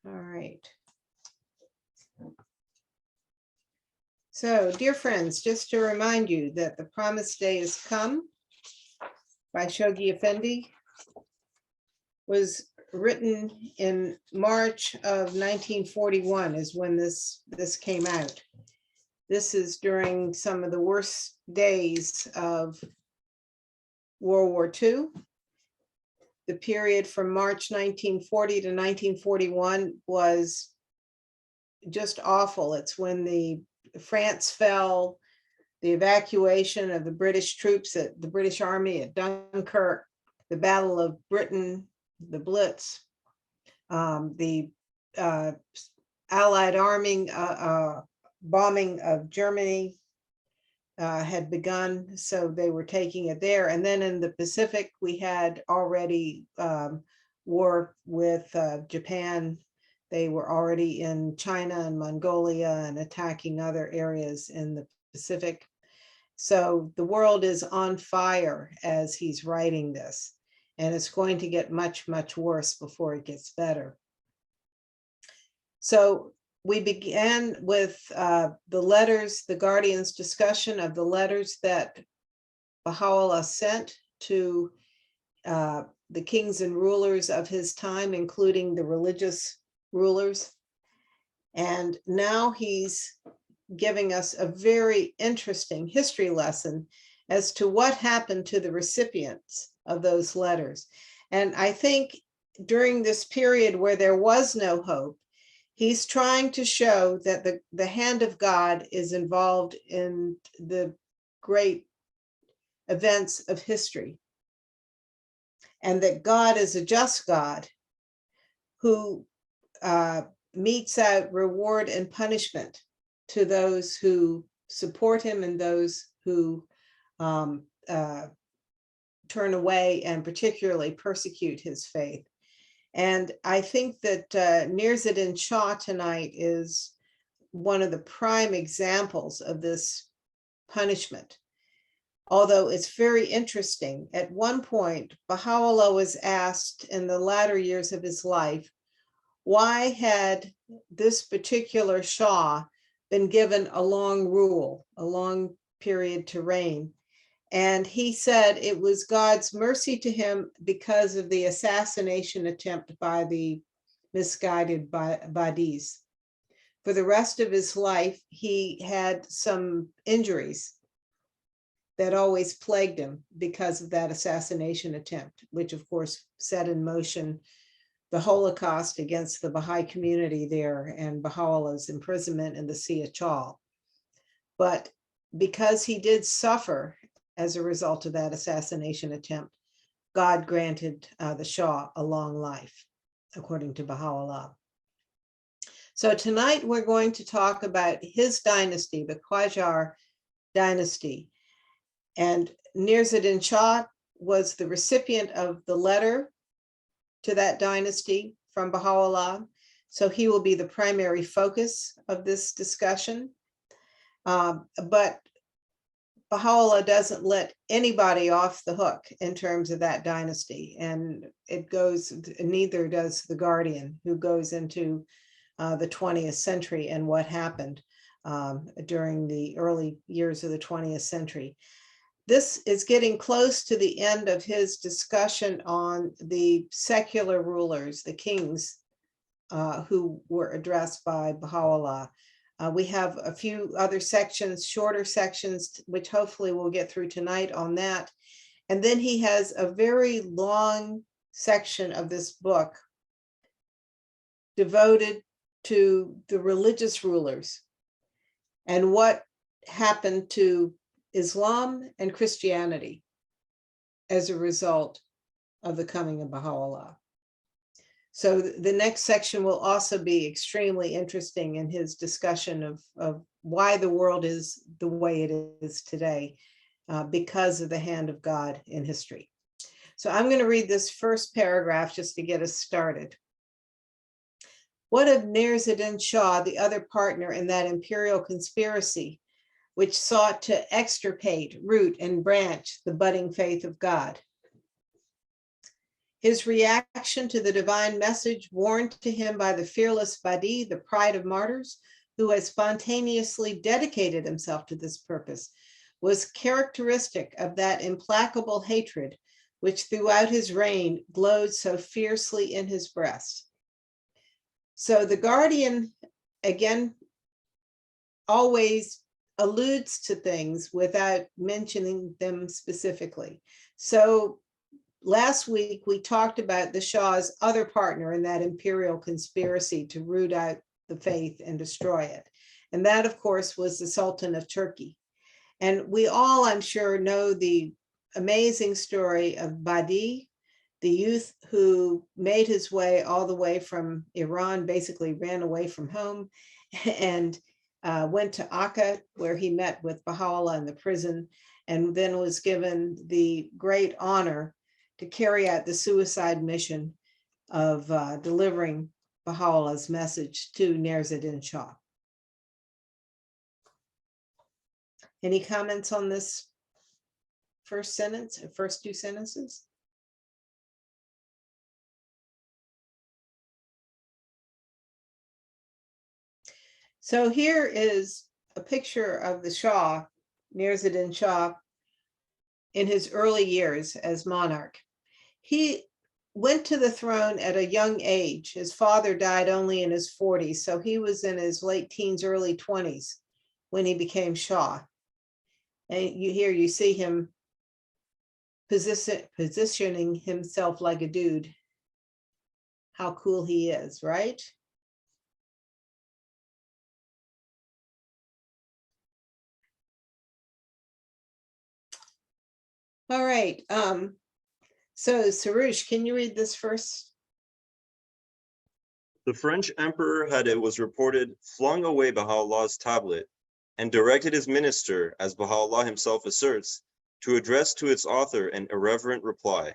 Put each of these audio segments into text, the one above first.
All right. So, dear friends, just to remind you that The Promised Day Has Come by Shoghi Effendi was written in March of 1941 is when this came out. This is during some of the worst days of World War II. The period from March 1940 to 1941 was just awful. It's when France fell, the evacuation of the British troops at the British Army at Dunkirk, the Battle of Britain, the Blitz, the Allied arming bombing of Germany had begun, so they were taking it there. And then in the Pacific, we had already war with Japan. They were already in China and Mongolia and attacking other areas in the Pacific. So the world is on fire as he's writing this, and it's going to get much, much worse before it gets better. So we began with the letters, the Guardian's discussion of the letters that Baha'u'llah sent to the kings and rulers of his time, including the religious rulers. And now he's giving us a very interesting history lesson as to what happened to the recipients of those letters. And I think during this period where there was no hope, he's trying to show that the hand of God is involved in the great events of history, and that God is a just God who metes out reward and punishment to those who support him and those who turn away and particularly persecute his faith. And I think that Nirzuddin Shah tonight is one of the prime examples of this punishment. Although it's very interesting, at one point, Baha'u'llah was asked in the latter years of his life, why had this particular Shah been given a long rule, a long period to reign? And he said it was God's mercy to him because of the assassination attempt by the misguided Badis. For the rest of his life, he had some injuries that always plagued him because of that assassination attempt, which of course set in motion the Holocaust against the Baha'i community there and Baha'u'llah's imprisonment in the Sea of Chal. But because he did suffer as a result of that assassination attempt, God granted the Shah a long life, according to Baha'u'llah. So tonight we're going to talk about his dynasty, the Qajar dynasty. And Nirzuddin Shah was the recipient of the letter to that dynasty from Baha'u'llah. So he will be the primary focus of this discussion. But Baha'u'llah doesn't let anybody off the hook in terms of that dynasty. And neither does the Guardian, who goes into the 20th century and what happened during the early years of the 20th century. This is getting close to the end of his discussion on the secular rulers, the kings who were addressed by Baha'u'llah. We have a few other sections, shorter sections, which hopefully we'll get through tonight on that. And then he has a very long section of this book devoted to the religious rulers and what happened to Islam and Christianity as a result of the coming of Baha'u'llah. So the next section will also be extremely interesting in his discussion of why the world is the way it is today because of the hand of God in history. So I'm going to read this first paragraph just to get us started. What of Nirzuddin Shah, the other partner in that imperial conspiracy, which sought to extirpate, root, and branch the budding faith of God? His reaction to the divine message warned to him by the fearless Badi, the pride of martyrs, who has spontaneously dedicated himself to this purpose, was characteristic of that implacable hatred which throughout his reign glowed so fiercely in his breast. So the Guardian, again, always alludes to things without mentioning them specifically. So last week, we talked about the Shah's other partner in that imperial conspiracy to root out the faith and destroy it. And that, of course, was the Sultan of Turkey. And we all, I'm sure, know the amazing story of Badi, the youth who made his way all the way from Iran, basically ran away from home, and went to Akka, where he met with Baha'u'llah in the prison, and then was given the great honor to carry out the suicide mission of delivering Baha'u'llah's message to Nurseddin Shah. Any comments on this first sentence, or first two sentences? So here is a picture of the Shah, Nurseddin Shah, in his early years as monarch. He went to the throne at a young age. His father died only in his 40s, so he was in his late teens, early 20s when he became Shah. And you see him positioning himself like a dude. How cool he is, right? All right. So Sarush, can you read this first? The French emperor had, it was reported, flung away Baha'u'llah's tablet and directed his minister, as Baha'u'llah himself asserts, to address to its author an irreverent reply.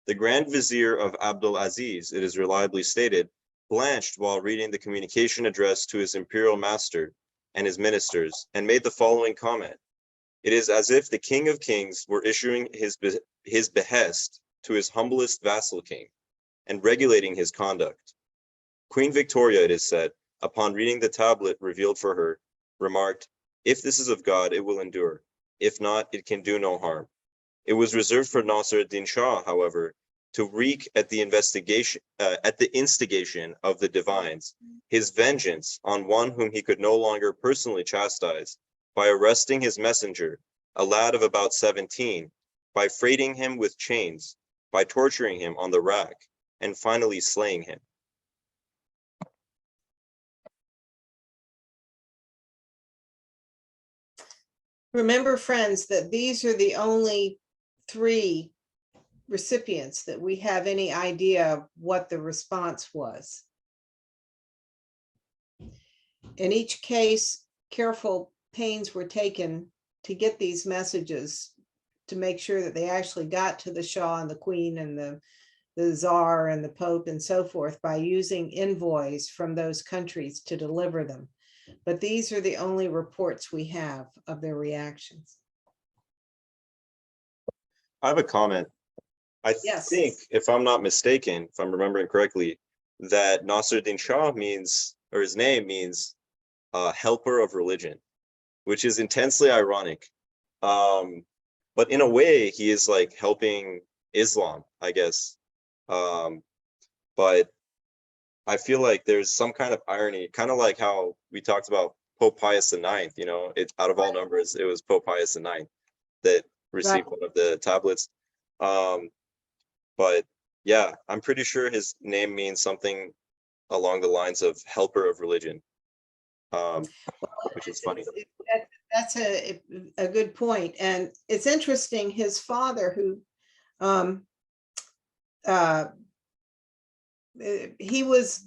The Grand Vizier of Abdul Aziz, it is reliably stated, blanched while reading the communication addressed to his imperial master and his ministers, and made the following comment. It is as if the King of Kings were issuing his behest to his humblest vassal king and regulating his conduct. Queen Victoria, it is said, upon reading the tablet revealed for her, remarked, "If this is of God, it will endure. If not, it can do no harm." It was reserved for Nasr ad-Din Shah, however, to wreak at the instigation of the divines, his vengeance on one whom he could no longer personally chastise, by arresting his messenger, a lad of about 17, by freighting him with chains, by torturing him on the rack, and finally slaying him. Remember, friends, that these are the only 3 recipients that we have any idea of what the response was. In each case, careful pains were taken to get these messages to make sure that they actually got to the Shah and the Queen and the Tsar and the Pope and so forth by using envoys from those countries to deliver them. But these are the only reports we have of their reactions. I have a comment. I think, if I'm not mistaken, if I'm remembering correctly, that Nasr ad-Din Shah means, or his name means, helper of religion, which is intensely ironic. But in a way, he is like helping Islam, I guess. But I feel like there's some kind of irony, kind of like how we talked about Pope Pius IX, you know, it, out of all numbers, it was Pope Pius IX that received one of the tablets. But yeah, I'm pretty sure his name means something along the lines of helper of religion, which is funny. That's a good point. And it's interesting, his father, who he was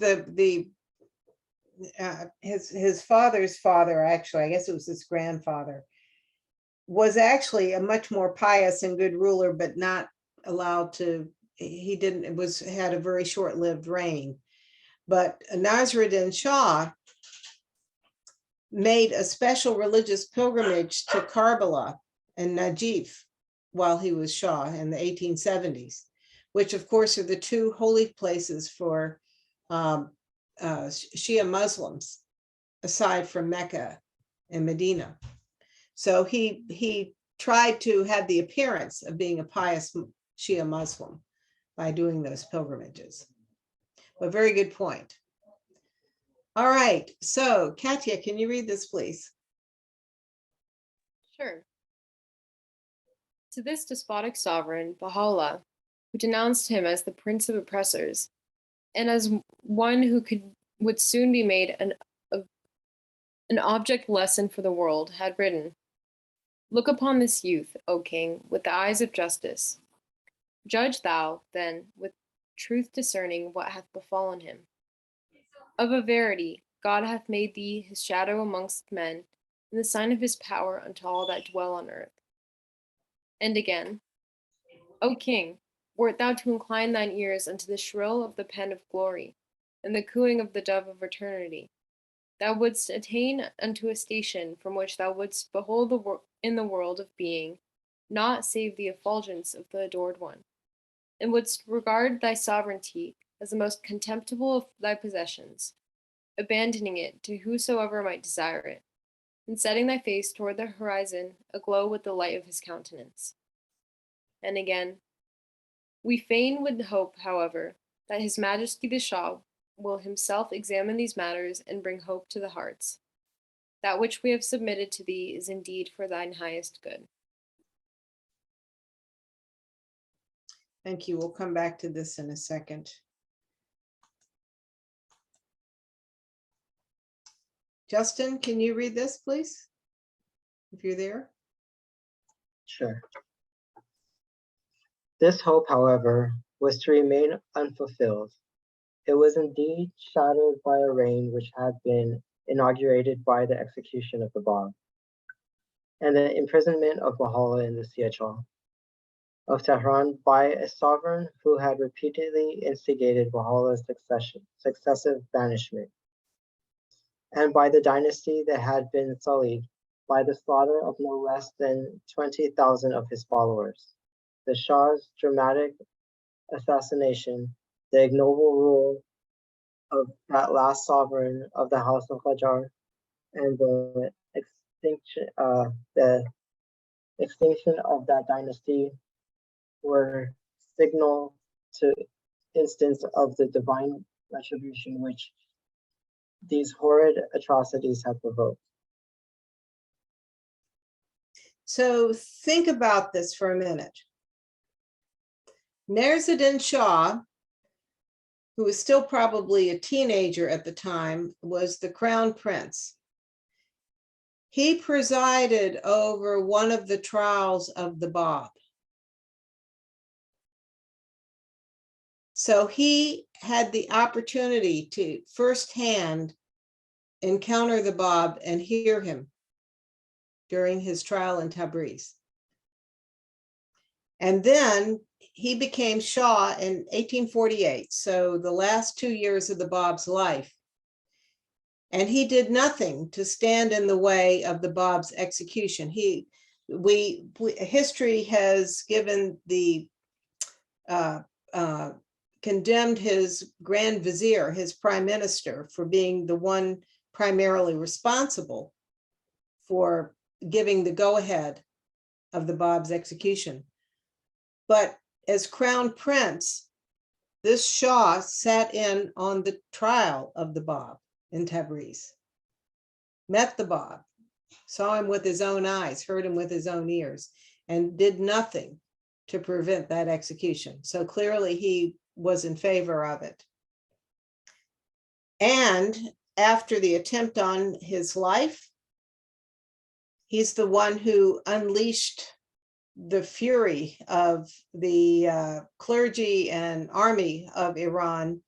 his father's father, actually, I guess it was his grandfather, was actually a much more pious and good ruler, but not allowed to, had a very short-lived reign. But Nasr ad-Din Shah made a special religious pilgrimage to Karbala and Najaf while he was Shah in the 1870s, which of course are the two holy places for Shia Muslims, aside from Mecca and Medina. So he tried to have the appearance of being a pious Shia Muslim by doing those pilgrimages. But very good point. All right, so Katya, can you read this, please? Sure. To this despotic sovereign, Baha'u'llah, who denounced him as the prince of oppressors, and as one who would soon be made an object lesson for the world, had written, "Look upon this youth, O king, with the eyes of justice. Judge thou, then, with truth discerning what hath befallen him. Of a verity, God hath made thee his shadow amongst men, and the sign of his power unto all that dwell on earth." And again, "O king, wert thou to incline thine ears unto the shrill of the pen of glory, and the cooing of the dove of eternity, thou wouldst attain unto a station from which thou wouldst behold in the world of being naught save the effulgence of the adored one, and wouldst regard thy sovereignty as the most contemptible of thy possessions, abandoning it to whosoever might desire it, and setting thy face toward the horizon aglow with the light of his countenance." And again, "We fain would hope, however, that His Majesty the Shah will himself examine these matters and bring hope to the hearts. That which we have submitted to thee is indeed for thine highest good." Thank you. We'll come back to this in a second. Justin, can you read this, please? If you're there. Sure. This hope, however, was to remain unfulfilled. It was indeed shadowed by a reign which had been inaugurated by the execution of the Bab and the imprisonment of Baha'u'llah in the Siachal of Tehran by a sovereign who had repeatedly instigated Baha'u'llah's successive banishment, and by the dynasty that had been sullied by the slaughter of no less than 20,000 of his followers. The Shah's dramatic assassination, the ignoble rule of that last sovereign of the House of Qajar, and the extinction of that dynasty were signal to instance of the divine retribution which these horrid atrocities have provoked. So think about this for a minute. Nerz-e-Din Shah, who was still probably a teenager at the time, was the crown prince. He presided over one of the trials of the Bab. So he had the opportunity to firsthand encounter the Bab and hear him during his trial in Tabriz. And then he became Shah in 1848, so the last 2 years of the Bab's life. And he did nothing to stand in the way of the Bab's execution. History has given the condemned his Grand Vizier, his prime minister, for being the one primarily responsible for giving the go-ahead of the Bab's execution. But as crown prince, this Shah sat in on the trial of the Bab in Tabriz, met the Bab, saw him with his own eyes, heard him with his own ears, and did nothing to prevent that execution. So clearly he was in favor of it. And after the attempt on his life, he's the one who unleashed the fury of the clergy and army of Iran,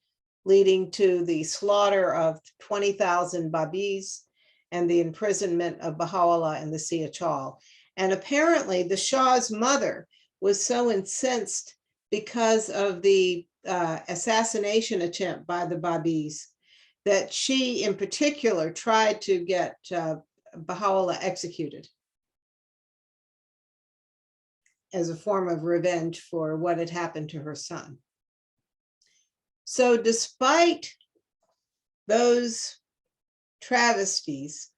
leading to the slaughter of 20,000 Babis and the imprisonment of Baha'u'llah in the Siachal. And apparently the Shah's mother was so incensed because of the assassination attempt by the Babis that she in particular tried to get Baha'u'llah executed. as a form of revenge for what had happened to her son. So despite those travesties,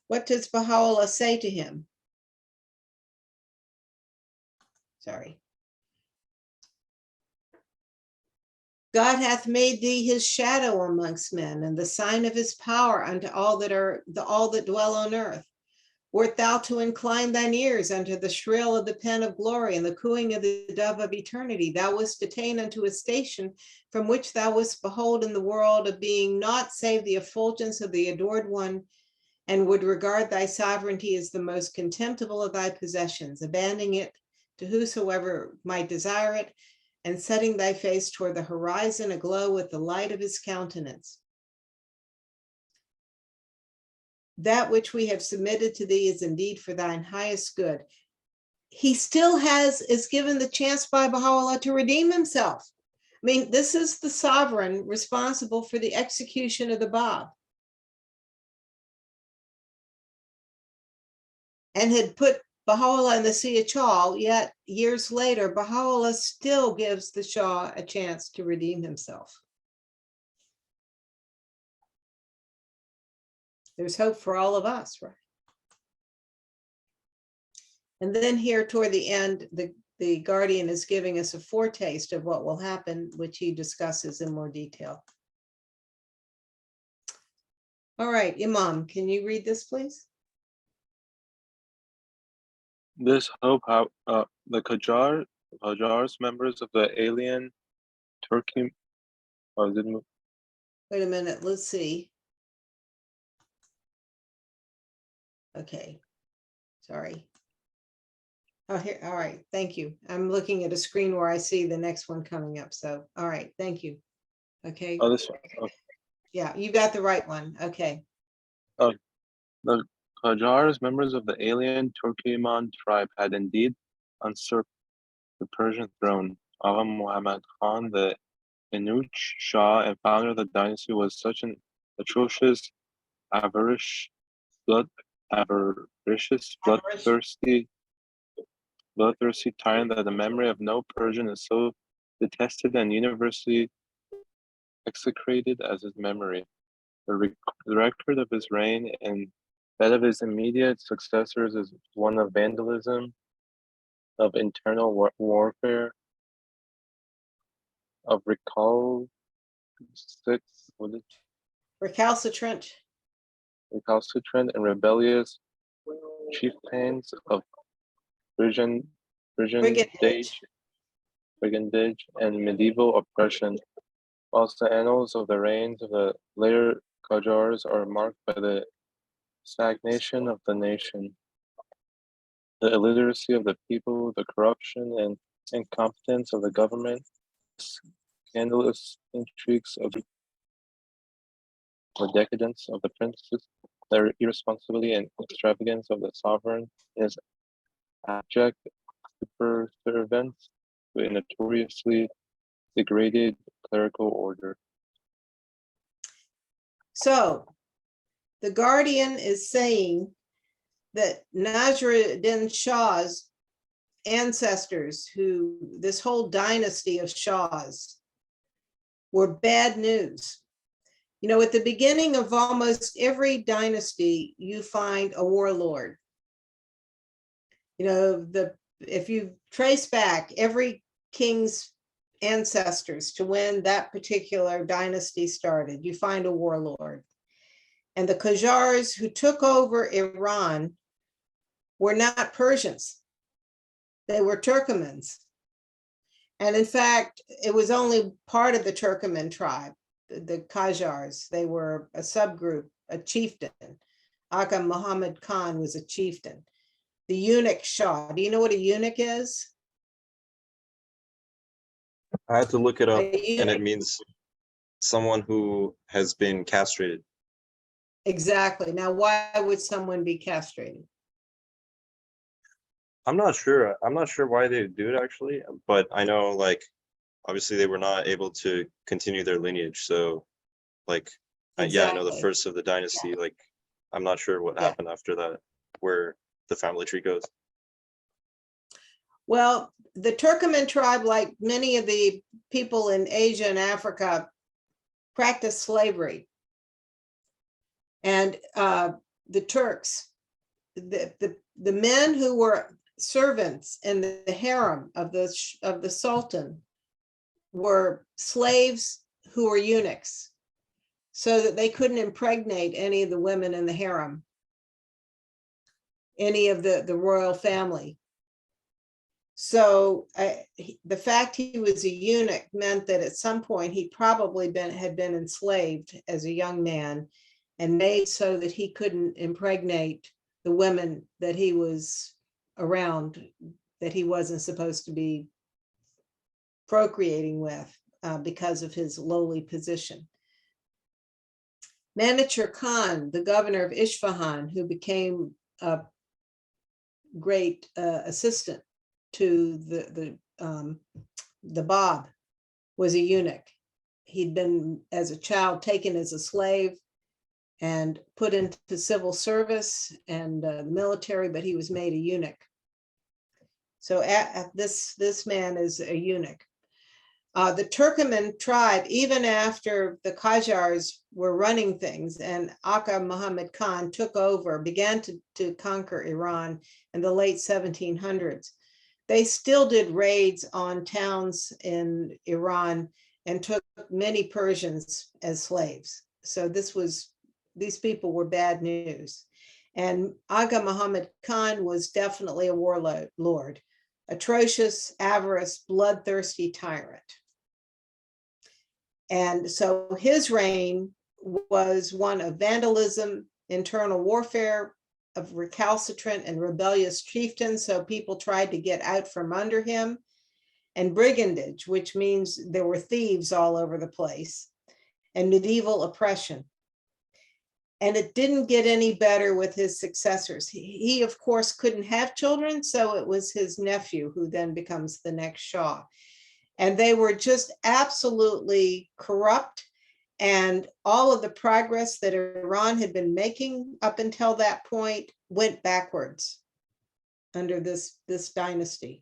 what does Baha'u'llah say to him? Sorry. God hath made thee his shadow amongst men, and the sign of his power unto all that dwell on earth. Wert thou to incline thine ears unto the shrill of the pen of glory and the cooing of the dove of eternity, thou wast attained unto a station from which thou wast behold in the world of being naught save the effulgence of the adored one, and would regard thy sovereignty as the most contemptible of thy possessions, abandoning it to whosoever might desire it, and setting thy face toward the horizon aglow with the light of his countenance. That which we have submitted to thee is indeed for thine highest good. He still is given the chance by Baha'u'llah to redeem himself. I mean, this is the sovereign responsible for the execution of the Bab, and had put Baha'u'llah in the Sea of Chal, yet years later, Baha'u'llah still gives the Shah a chance to redeem himself. There's hope for all of us, right? And then here toward the end, the Guardian is giving us a foretaste of what will happen, which he discusses in more detail. All right, Imam, can you read this, please? This hope, the Qajars, members of the alien Turkey, Wait a minute, let's see. Okay, sorry. Oh, here, all right, thank you. I'm looking at a screen where I see the next one coming up, so, all right, thank you. Okay. oh, this one. Okay. Yeah, you got the right one, okay. The Qajars, members of the alien Turkmen tribe, had indeed usurped the Persian throne. Agha Muhammad Khan, the Inuch Shah and founder of the dynasty, was such an atrocious, avaricious, bloodthirsty tyrant that the memory of no Persian is so detested and universally execrated as his memory. The record of his reign and that of his immediate successors is one of vandalism, of internal warfare, of Recalcitrant. recalcitrant and rebellious chieftains, of brigandage and medieval oppression, whilst the annals of the reigns of the later Qajars are marked by the stagnation of the nation, the illiteracy of the people, the corruption and incompetence of the government, scandalous intrigues of the decadence of the princes, the irresponsibility and extravagance of the sovereign, and his abject superservience to a notoriously degraded clerical order. So the Guardian is saying that Nasruddin Shah's ancestors, this whole dynasty of Shahs, were bad news. You know, at the beginning of almost every dynasty, you find a warlord. You know, if you trace back every king's ancestors to when that particular dynasty started, you find a warlord. And the Qajars who took over Iran were not Persians. They were Turkomans. And in fact, it was only part of the Turkoman tribe, the Qajars. They were a subgroup, a chieftain. Agha Muhammad Khan was a chieftain. The eunuch Shah. Do you know what a eunuch is? I had to look it up, and it means someone who has been castrated. Exactly. Now, why would someone be castrated? I'm not sure. I'm not sure why they do it actually, but I know like obviously they were not able to continue their lineage. So like yeah, I know the Exactly. first of the dynasty, like I'm not sure what Yeah. happened after that, where the family tree goes. Well, the Turkoman tribe, like many of the people in Asia and Africa, practiced slavery. And the Turks, the men who were servants in the harem of the Sultan were slaves who were eunuchs, so that they couldn't impregnate any of the women in the harem, any of the royal family. So the fact he was a eunuch meant that at some point he probably had been enslaved as a young man, and made so that he couldn't impregnate the women that he was around, that he wasn't supposed to be procreating with because of his lowly position. Manucher Khan, the governor of Isfahan, who became a great assistant to the Bab, was a eunuch. He'd been, as a child, taken as a slave and put into civil service and the military, but he was made a eunuch. So this man is a eunuch. The Turkoman tribe, even after the Qajars were running things and Aga Muhammad Khan took over, began to conquer Iran in the late 1700s, they still did raids on towns in Iran and took many Persians as slaves. So these people were bad news. And Aga Muhammad Khan was definitely a warlord, atrocious, avarice, bloodthirsty tyrant. And so his reign was one of vandalism, internal warfare, of recalcitrant and rebellious chieftains. So people tried to get out from under him, and brigandage, which means there were thieves all over the place, and medieval oppression. And it didn't get any better with his successors. He of course, couldn't have children, so it was his nephew who then becomes the next Shah. And they were just absolutely corrupt. And all of the progress that Iran had been making up until that point went backwards under this dynasty.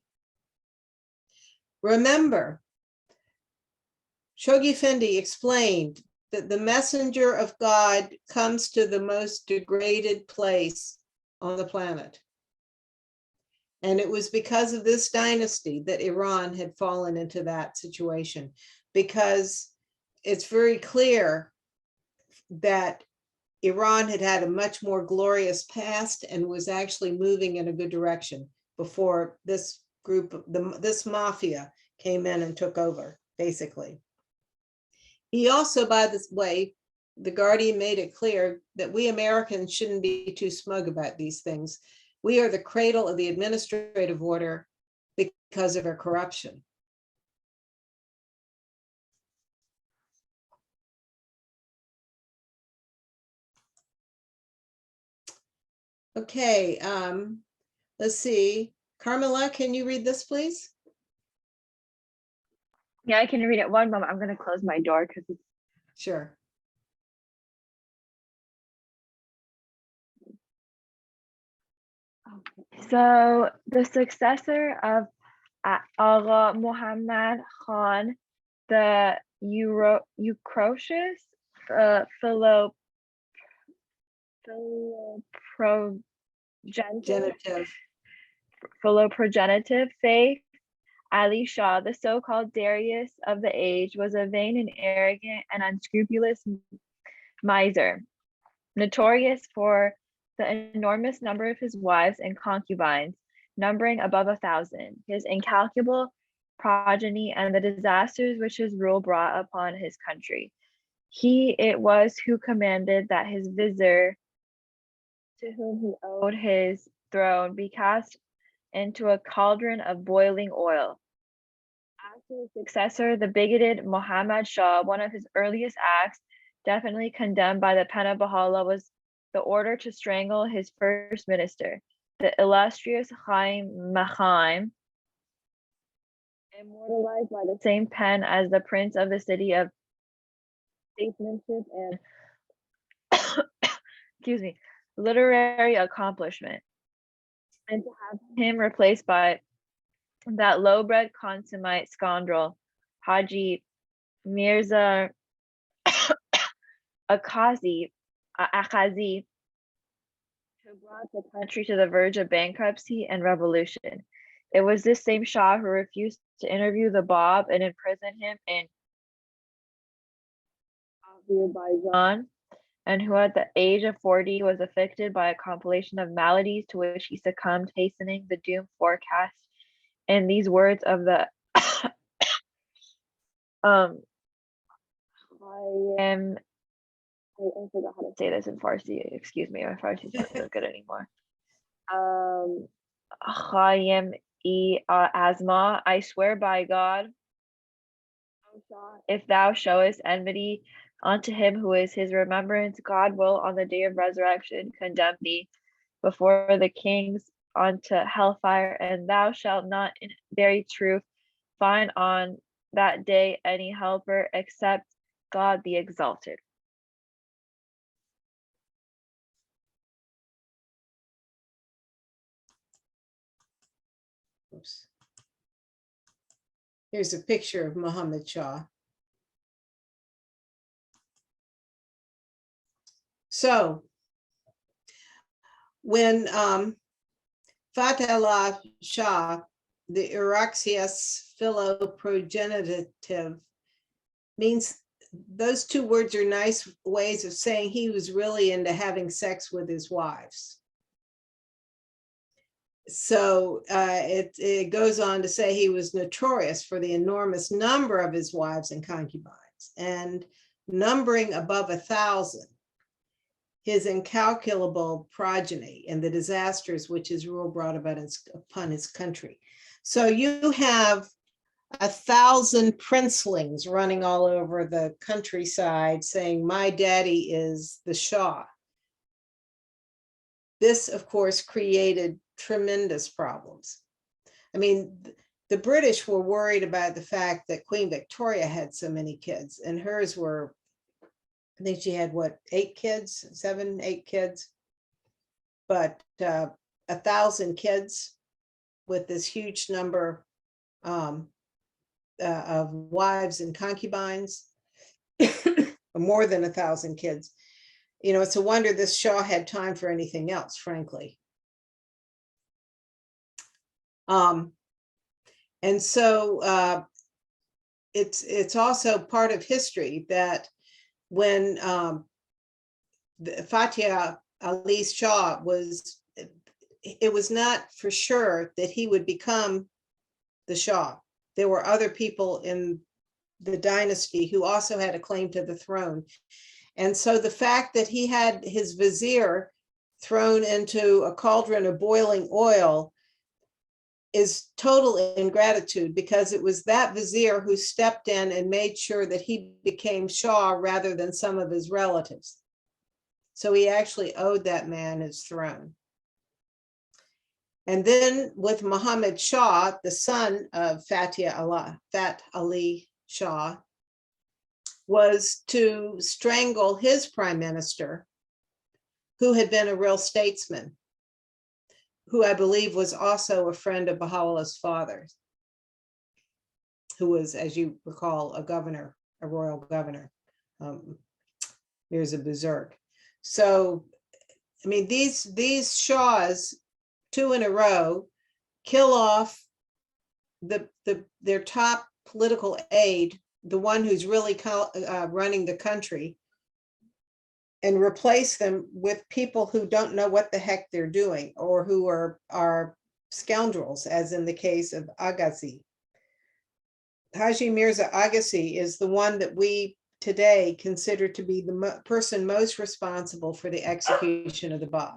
Remember, Shoghi Effendi explained that the messenger of God comes to the most degraded place on the planet. And it was because of this dynasty that Iran had fallen into that situation, because it's very clear that Iran had had a much more glorious past and was actually moving in a good direction before this group, this mafia came in and took over, basically. He also, by this way, the Guardian made it clear that we Americans shouldn't be too smug about these things. We are the cradle of the administrative order because of our corruption. Okay, let's see. Carmela, can you read this, please? Yeah, I can read it. One moment. I'm going to close my door because it's Sure. so the successor of Agha Muhammad Khan, the Eucrocious philoprogenitive faith, Ali Shah, the so-called Darius of the age, was a vain and arrogant and unscrupulous miser, notorious for the enormous number of his wives and concubines, numbering above 1,000, his incalculable progeny, and the disasters which his rule brought upon his country. He it was who commanded that his vizier, to whom he owed his throne, be cast into a cauldron of boiling oil. As to his successor, the bigoted Muhammad Shah, one of his earliest acts, definitely condemned by the pen of Baha'u'llah, was the order to strangle his first minister, the illustrious Chaim Machaim, immortalized by the same pen as the prince of the city of statesmanship and excuse me, literary accomplishment, and to have him replaced by that low-bred consummate scoundrel, Haji Mirza Akazi, who brought the country to the verge of bankruptcy and revolution. It was this same Shah who refused to interview the Bab and imprisoned him in Azerbaijan, and who at the age of 40 was afflicted by a compilation of maladies to which he succumbed, hastening the doom forecast in these words of the I forgot how to say this in Farsi. Excuse me, my Farsi's not so good anymore. Asma, I swear by God, if thou showest enmity unto him who is his remembrance, God will on the day of resurrection condemn thee before the kings unto hellfire, and thou shalt not in very truth find on that day any helper except God the exalted. Oops. Here's a picture of Muhammad Shah. So when Fatih Shah, the Iraxias philoprogenitive, means those two words are nice ways of saying he was really into having sex with his wives. So it goes on to say he was notorious for the enormous number of his wives and concubines, and numbering above 1,000, his incalculable progeny, and the disasters which his rule brought about upon his country. So you have 1,000 princelings running all over the countryside saying, my daddy is the Shah. This, of course, created tremendous problems. I mean, the British were worried about the fact that Queen Victoria had so many kids, and hers were, I think she had what, 8 kids, 7, 8 kids, but 1,000 kids with this huge number of wives and concubines, more than 1,000 kids. You know, it's a wonder this Shah had time for anything else, frankly. And so it's also part of history that when Fatih Ali Shah was, it was not for sure that he would become the Shah. There were other people in the dynasty who also had a claim to the throne. And so the fact that he had his vizier thrown into a cauldron of boiling oil is total ingratitude, because it was that vizier who stepped in and made sure that he became Shah rather than some of his relatives. So he actually owed that man his throne. And then with Muhammad Shah, the son of Fat Ali Shah, was to strangle his prime minister, who had been a real statesman, who I believe was also a friend of Baha'u'llah's father, who was, as you recall, a governor, a royal governor, Mirza Berserk. So, I mean, these Shahs, 2 in a row, kill off their top political aide, the one who's really running the country, and replace them with people who don't know what the heck they're doing, or who are scoundrels, as in the case of Agassi. Haji Mirza Agassi is the one that we today consider to be the person most responsible for the execution of the Bab.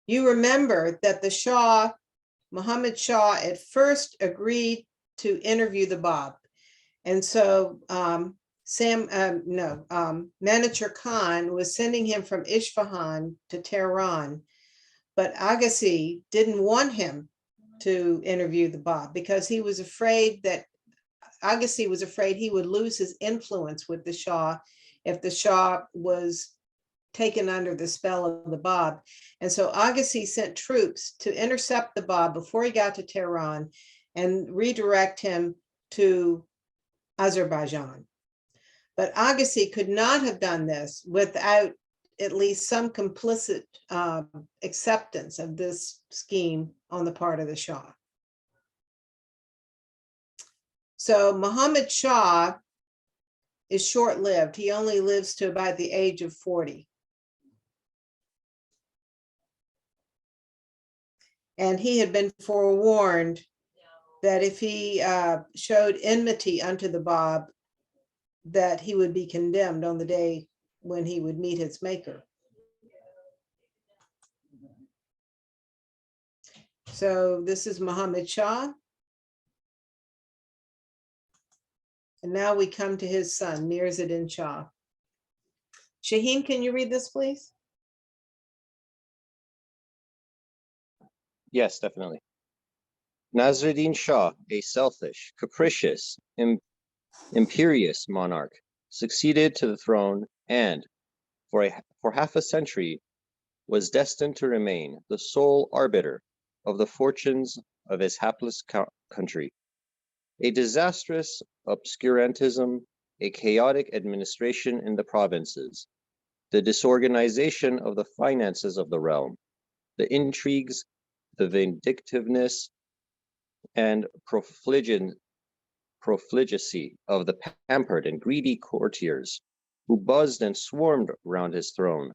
You remember that the Shah, Muhammad Shah, at first agreed to interview the Bab. And so Manacher Khan was sending him from Isfahan to Tehran, but Agassi didn't want him to interview the Bab because he was afraid that Agassi was afraid he would lose his influence with the Shah if the Shah was taken under the spell of the Bab. And so Agassi sent troops to intercept the Bab before he got to Tehran and redirect him to Azerbaijan. But Agassi could not have done this without at least some complicit acceptance of this scheme on the part of the Shah. So Muhammad Shah is short-lived. He only lives to about the age of 40. And he had been forewarned that if he showed enmity unto the Bab, that he would be condemned on the day when he would meet his maker. So this is Muhammad Shah. And now we come to his son, Mirzadin Shah. Shaheen, can you read this, please? Yes, definitely. Nasruddin Shah, a selfish, capricious, imperious monarch, succeeded to the throne and, for half a century, was destined to remain the sole arbiter of the fortunes of his hapless country. A disastrous obscurantism, a chaotic administration in the provinces, the disorganization of the finances of the realm, the intrigues, the vindictiveness, and profligacy of the pampered and greedy courtiers who buzzed and swarmed round his throne,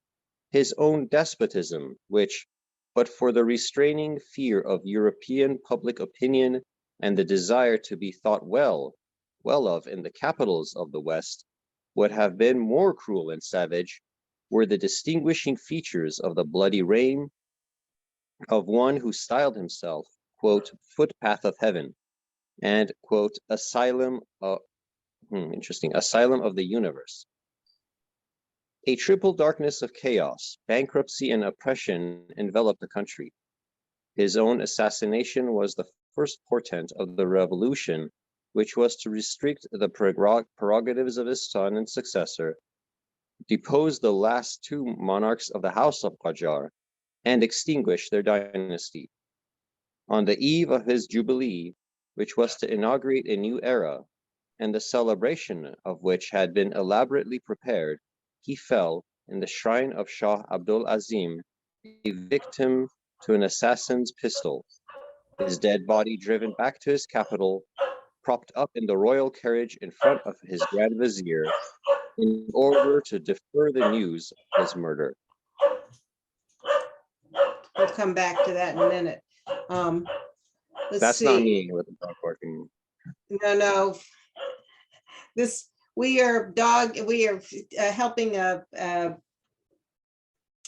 his own despotism, which, but for the restraining fear of European public opinion and the desire to be thought well of in the capitals of the West, would have been more cruel and savage, were the distinguishing features of the bloody reign of one who styled himself, quote, footpath of heaven, and, quote, asylum of the universe. A triple darkness of chaos, bankruptcy, and oppression enveloped the country. His own assassination was the first portent of the revolution, which was to restrict the prerogatives of his son and successor, depose the last two monarchs of the House of Qajar, and extinguish their dynasty. On the eve of his jubilee, which was to inaugurate a new era, and the celebration of which had been elaborately prepared, he fell in the shrine of Shah Abdul Azim, a victim to an assassin's pistol, his dead body driven back to his capital, propped up in the royal carriage in front of his Grand Vizier, in order to defer the news of his murder. We'll come back to that in a minute. Let's That's see. not me with the dog barking. No. We are helping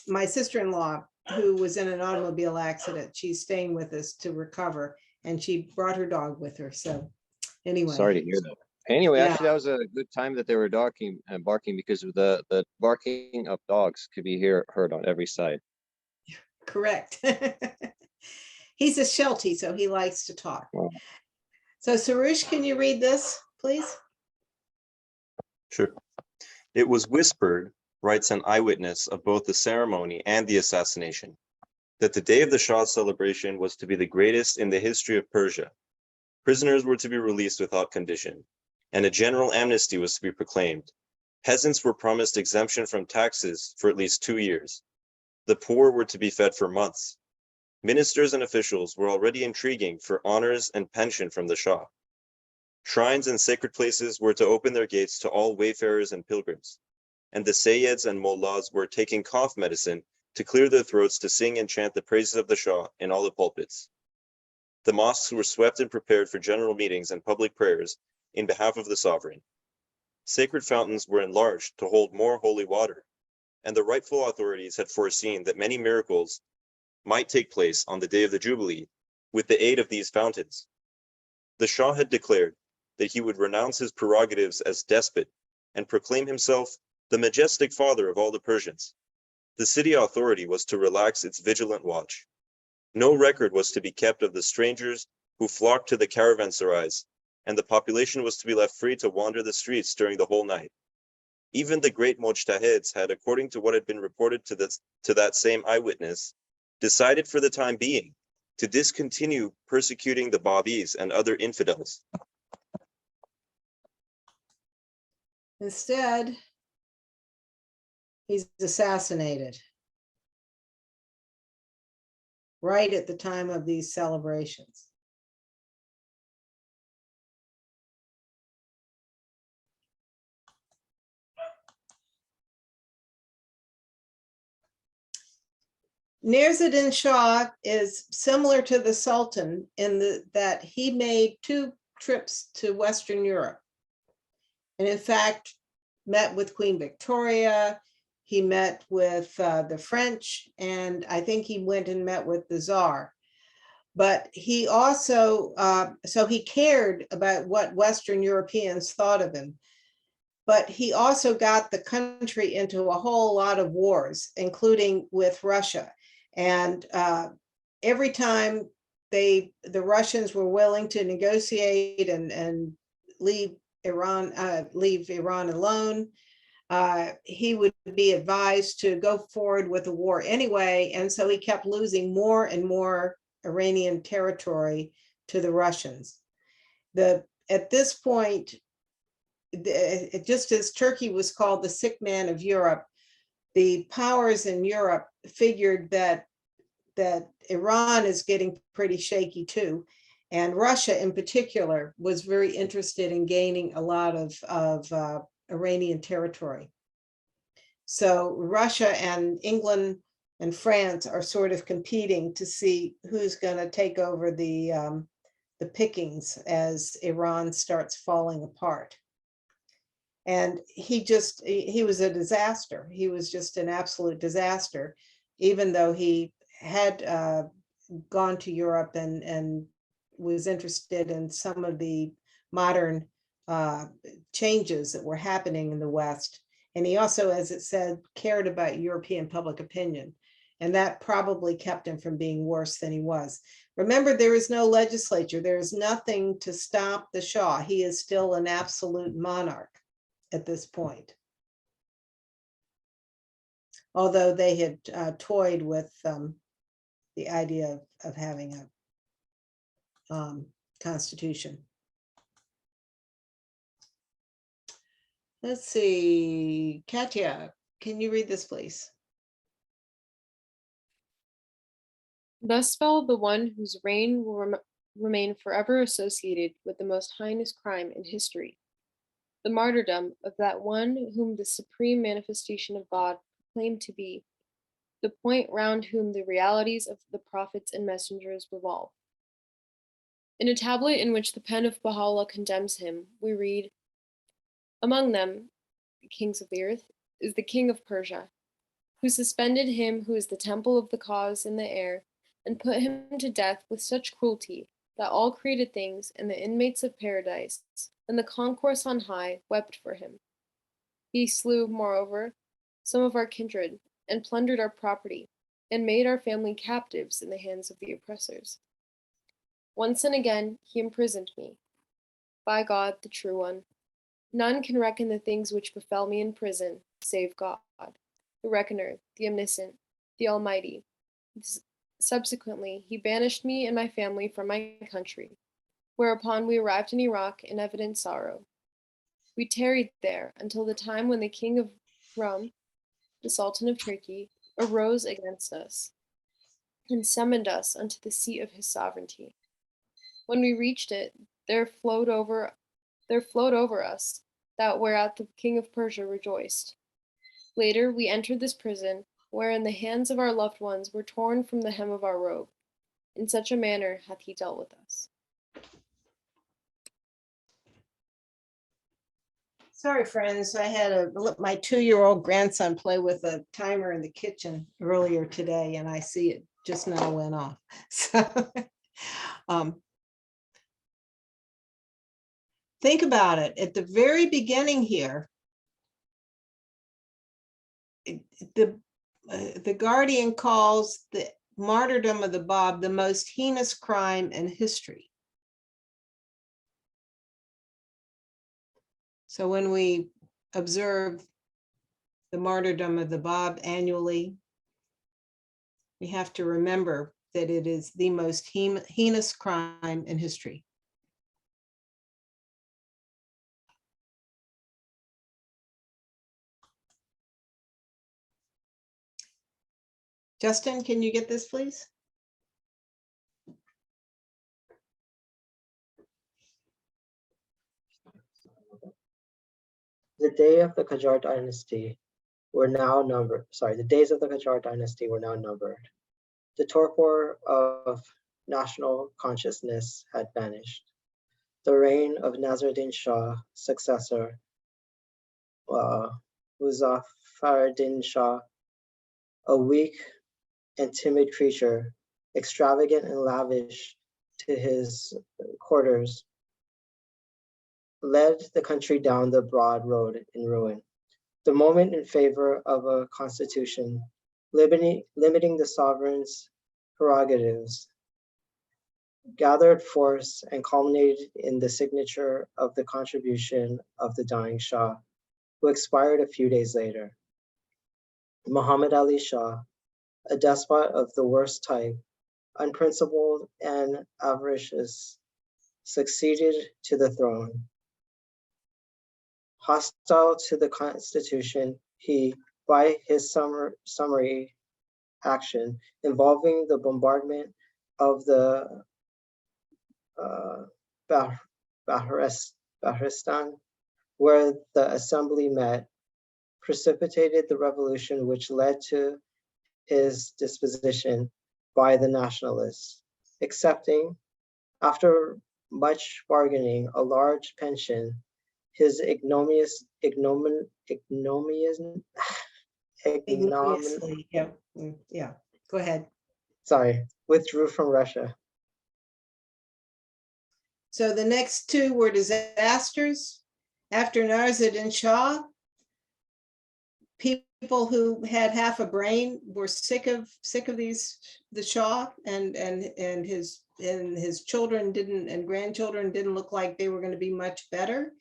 my sister-in-law who was in an automobile accident. She's staying with us to recover, and she brought her dog with her. So anyway. Sorry to hear that. Anyway, Yeah. actually, that was a good time that they were barking because of the barking of dogs could be heard on every side. Correct. He's a Sheltie, so he likes to talk. Wow. So Sarush, can you read this, please? Sure. It was whispered, writes an eyewitness of both the ceremony and the assassination, that the day of the Shah's celebration was to be the greatest in the history of Persia. Prisoners were to be released without condition, and a general amnesty was to be proclaimed. Peasants were promised exemption from taxes for at least 2 years. The poor were to be fed for months. Ministers and officials were already intriguing for honors and pension from the Shah. Shrines and sacred places were to open their gates to all wayfarers and pilgrims, and the Sayyids and Mullahs were taking cough medicine to clear their throats to sing and chant the praises of the Shah in all the pulpits. The mosques were swept and prepared for general meetings and public prayers in behalf of the sovereign. Sacred fountains were enlarged to hold more holy water, and the rightful authorities had foreseen that many miracles might take place on the day of the Jubilee with the aid of these fountains. The Shah had declared that he would renounce his prerogatives as despot and proclaim himself the majestic father of all the Persians. The city authority was to relax its vigilant watch. No record was to be kept of the strangers who flocked to the caravanserais, and the population was to be left free to wander the streets during the whole night. Even the great mujtahids had, according to what had been reported to that same eyewitness, decided for the time being to discontinue persecuting the Babis and other infidels. Instead, he's assassinated right at the time of these celebrations. Nurseddin Shah is similar to the Sultan in that he made 2 trips to Western Europe. And in fact, met with Queen Victoria, he met with the French, and I think he went and met with the Tsar. But he also, so he cared about what Western Europeans thought of him. But he also got the country into a whole lot of wars, including with Russia. And every time the Russians were willing to negotiate and leave Iran alone, he would be advised to go forward with the war anyway. And so he kept losing more and more Iranian territory to the Russians. At this point, just as Turkey was called the sick man of Europe, the powers in Europe figured that Iran is getting pretty shaky too. And Russia in particular was very interested in gaining a lot of Iranian territory. So Russia and England and France are sort of competing to see who's going to take over the pickings as Iran starts falling apart. And he was a disaster. He was just an absolute disaster, even though he had gone to Europe and was interested in some of the modern changes that were happening in the West. And he also, as it said, cared about European public opinion. And that probably kept him from being worse than he was. Remember, there is no legislature. There is nothing to stop the Shah. He is still an absolute monarch at this point. Although they had toyed with the idea of having a constitution. Let's see, Katya, can you read this, please? Thus fell the one whose reign will remain forever associated with the most heinous crime in history, the martyrdom of that one whom the supreme manifestation of God proclaimed to be, the point round whom the realities of the prophets and messengers revolve. In a tablet in which the pen of Baha'u'llah condemns him, we read, among them, the kings of the earth, is the king of Persia, who suspended him who is the temple of the cause in the air, and put him to death with such cruelty that all created things and the inmates of paradise and the concourse on high wept for him. He slew, moreover, some of our kindred, and plundered our property, and made our family captives in the hands of the oppressors. Once and again he imprisoned me. By God, the true one, none can reckon the things which befell me in prison, save God, the Reckoner, the Omniscient, the Almighty. Subsequently, he banished me and my family from my country, whereupon we arrived in Iraq in evident sorrow. We tarried there until the time when the king of Rum, the Sultan of Turkey, arose against us and summoned us unto the seat of his sovereignty. When we reached it, there flowed over us that whereat the king of Persia rejoiced. Later, we entered this prison, wherein the hands of our loved ones were torn from the hem of our robe. In such a manner hath he dealt with us. Sorry, friends, I had my 2-year-old grandson play with a timer in the kitchen earlier today, and I see it just now went off. So, think about it. At the very beginning here, the Guardian calls the martyrdom of the Bab the most heinous crime in history. So when we observe the martyrdom of the Bab annually, we have to remember that it is the most heinous crime in history. Justin, can you get this, please? The day of the Qajar dynasty were now numbered. Sorry, the days of the Qajar dynasty were now numbered. The torpor of national consciousness had vanished. The reign of Nasruddin Shah, successor, Muzaffaruddin Shah, a weak and timid creature, extravagant and lavish to his quarters, led the country down the broad road in ruin. The moment in favor of a constitution, limiting the sovereign's prerogatives, gathered force and culminated in the signature of the contribution of the dying Shah, who expired a few days later. Muhammad Ali Shah, a despot of the worst type, unprincipled and avaricious, succeeded to the throne. Hostile to the constitution, he, by his summary action involving the bombardment of the Bahristan, where the assembly met, precipitated the revolution which led to his disposition by the nationalists, accepting, after much bargaining, a large pension. His ignominiously, Yeah, go ahead. Withdrew from Russia. So the next two were disasters. After Nasruddin Shah, people who had half a brain were sick of the Shah, and his children didn't, and grandchildren didn't look like they were going to be much better.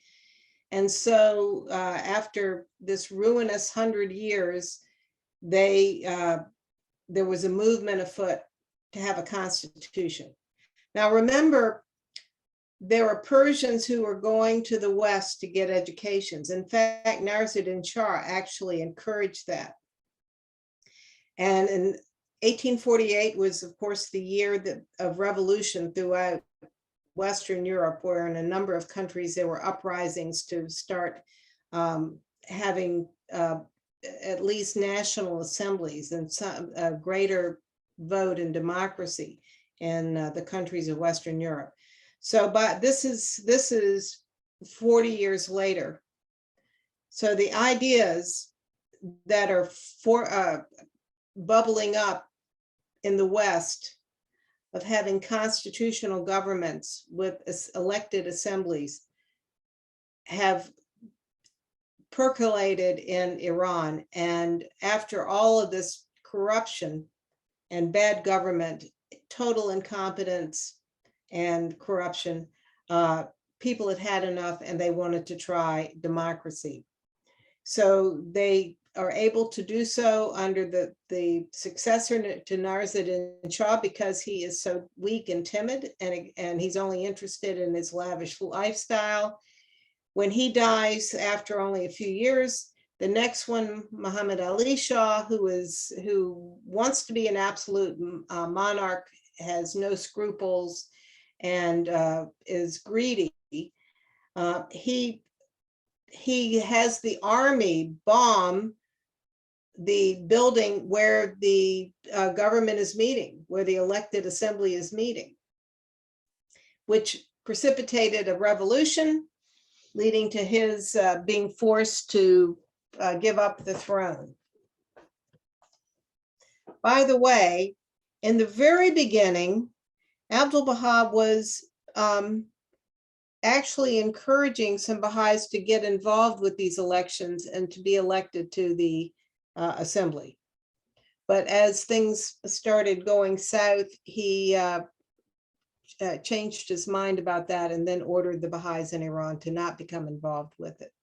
And so after this ruinous 100 years, there was a movement afoot to have a constitution. Now remember, there were Persians who were going to the West to get educations. In fact, Nasruddin Shah actually encouraged that. And in 1848 was, of course, the year of revolution throughout Western Europe, where in a number of countries there were uprisings to start having at least national assemblies and some greater vote and democracy in the countries of Western Europe. So, but this is 40 years later. So the ideas that are bubbling up in the West of having constitutional governments with elected assemblies have percolated in Iran. And after all of this corruption and bad government, total incompetence and corruption, people had had enough and they wanted to try democracy. So they are able to do so under the successor to Nasruddin Shah, because he is so weak and timid, and he's only interested in his lavish lifestyle. When he dies after only a few years, the next one, Muhammad Ali Shah, who wants to be an absolute monarch, has no scruples, and is greedy. He has the army bomb the building where the government is meeting, where the elected assembly is meeting, which precipitated a revolution, leading to his being forced to give up the throne. By the way, in the very beginning, Abdul-Baha was actually encouraging some Baha'is to get involved with these elections and to be elected to the assembly. But as things started going south, he changed his mind about that and then ordered the Baha'is in Iran to not become involved with it.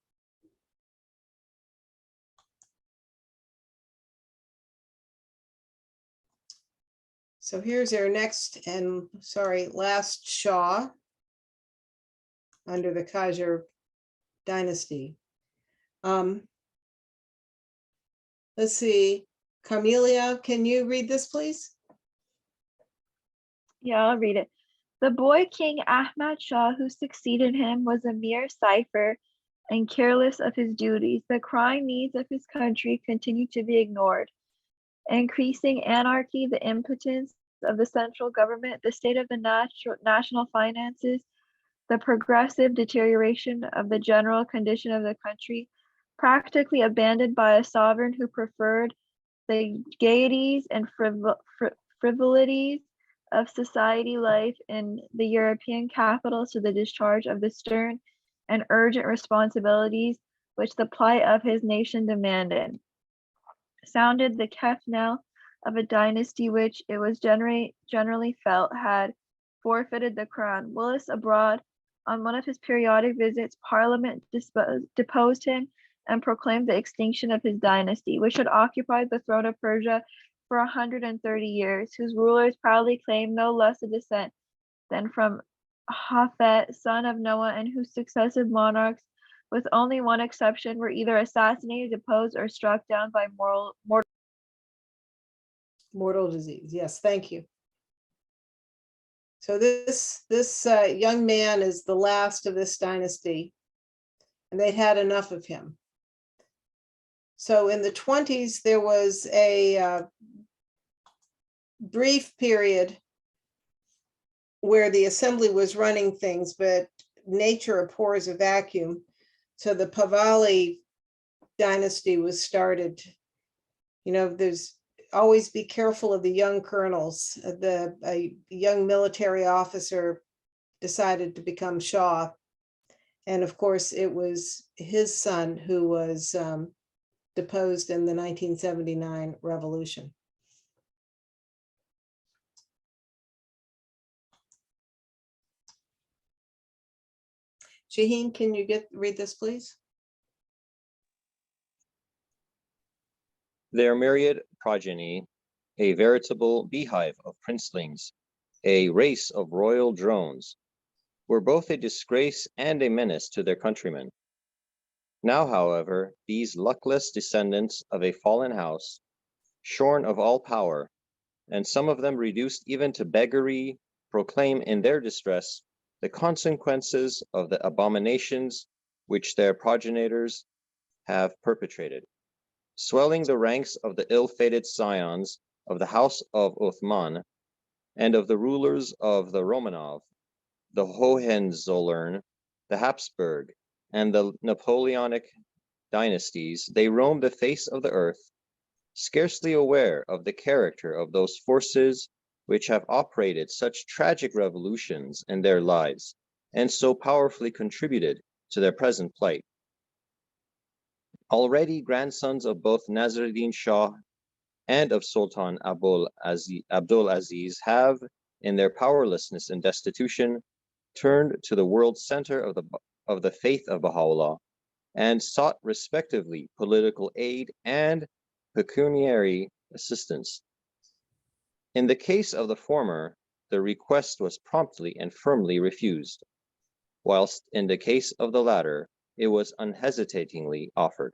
So here's our next and last Shah under the Qajar dynasty. Let's see, Carmelia, can you read this, please? Yeah, I'll read it. The boy King Ahmad Shah, who succeeded him, was a mere cipher and careless of his duties. The crying needs of his country continued to be ignored. Increasing anarchy, the impotence of the central government, the state of the national finances, the progressive deterioration of the general condition of the country, practically abandoned by a sovereign who preferred the gaieties and frivolities of society life in the European capitals to the discharge of the stern and urgent responsibilities which the plight of his nation demanded. Sounded the death knell of a dynasty which it was generally felt had forfeited the crown. Whilst abroad, on one of his periodic visits, Parliament deposed him and proclaimed the extinction of his dynasty, which had occupied the throne of Persia for 130 years, whose rulers proudly claimed no less a descent than from Japhet, son of Noah, and whose successive monarchs, with only one exception, were either assassinated, deposed, or struck down by Mortal disease. Yes, thank you. So this young man is the last of this dynasty, and they'd had enough of him. So in the 20s, there was a brief period where the assembly was running things, but nature abhors a vacuum. So the Pahlavi dynasty was started. You know, there's always be careful of the young colonels. A young military officer decided to become Shah. And of course, it was his son who was deposed in the 1979 revolution. Shaheen, can you read this, please? Their myriad progeny, a veritable beehive of princelings, a race of royal drones, were both a disgrace and a menace to their countrymen. Now, however, these luckless descendants of a fallen house, shorn of all power, and some of them reduced even to beggary, proclaim in their distress the consequences of the abominations which their progenitors have perpetrated, swelling the ranks of the ill-fated scions of the house of Othman and of the rulers of the Romanov, the Hohenzollern, the Habsburg, and the Napoleonic dynasties. They roam the face of the earth, scarcely aware of the character of those forces which have operated such tragic revolutions in their lives and so powerfully contributed to their present plight. Already grandsons of both Nasruddin Shah and of Sultan Abdul Aziz have, in their powerlessness and destitution, turned to the world center of the faith of Baha'u'llah and sought respectively political aid and pecuniary assistance. In the case of the former, the request was promptly and firmly refused, whilst in the case of the latter, it was unhesitatingly offered.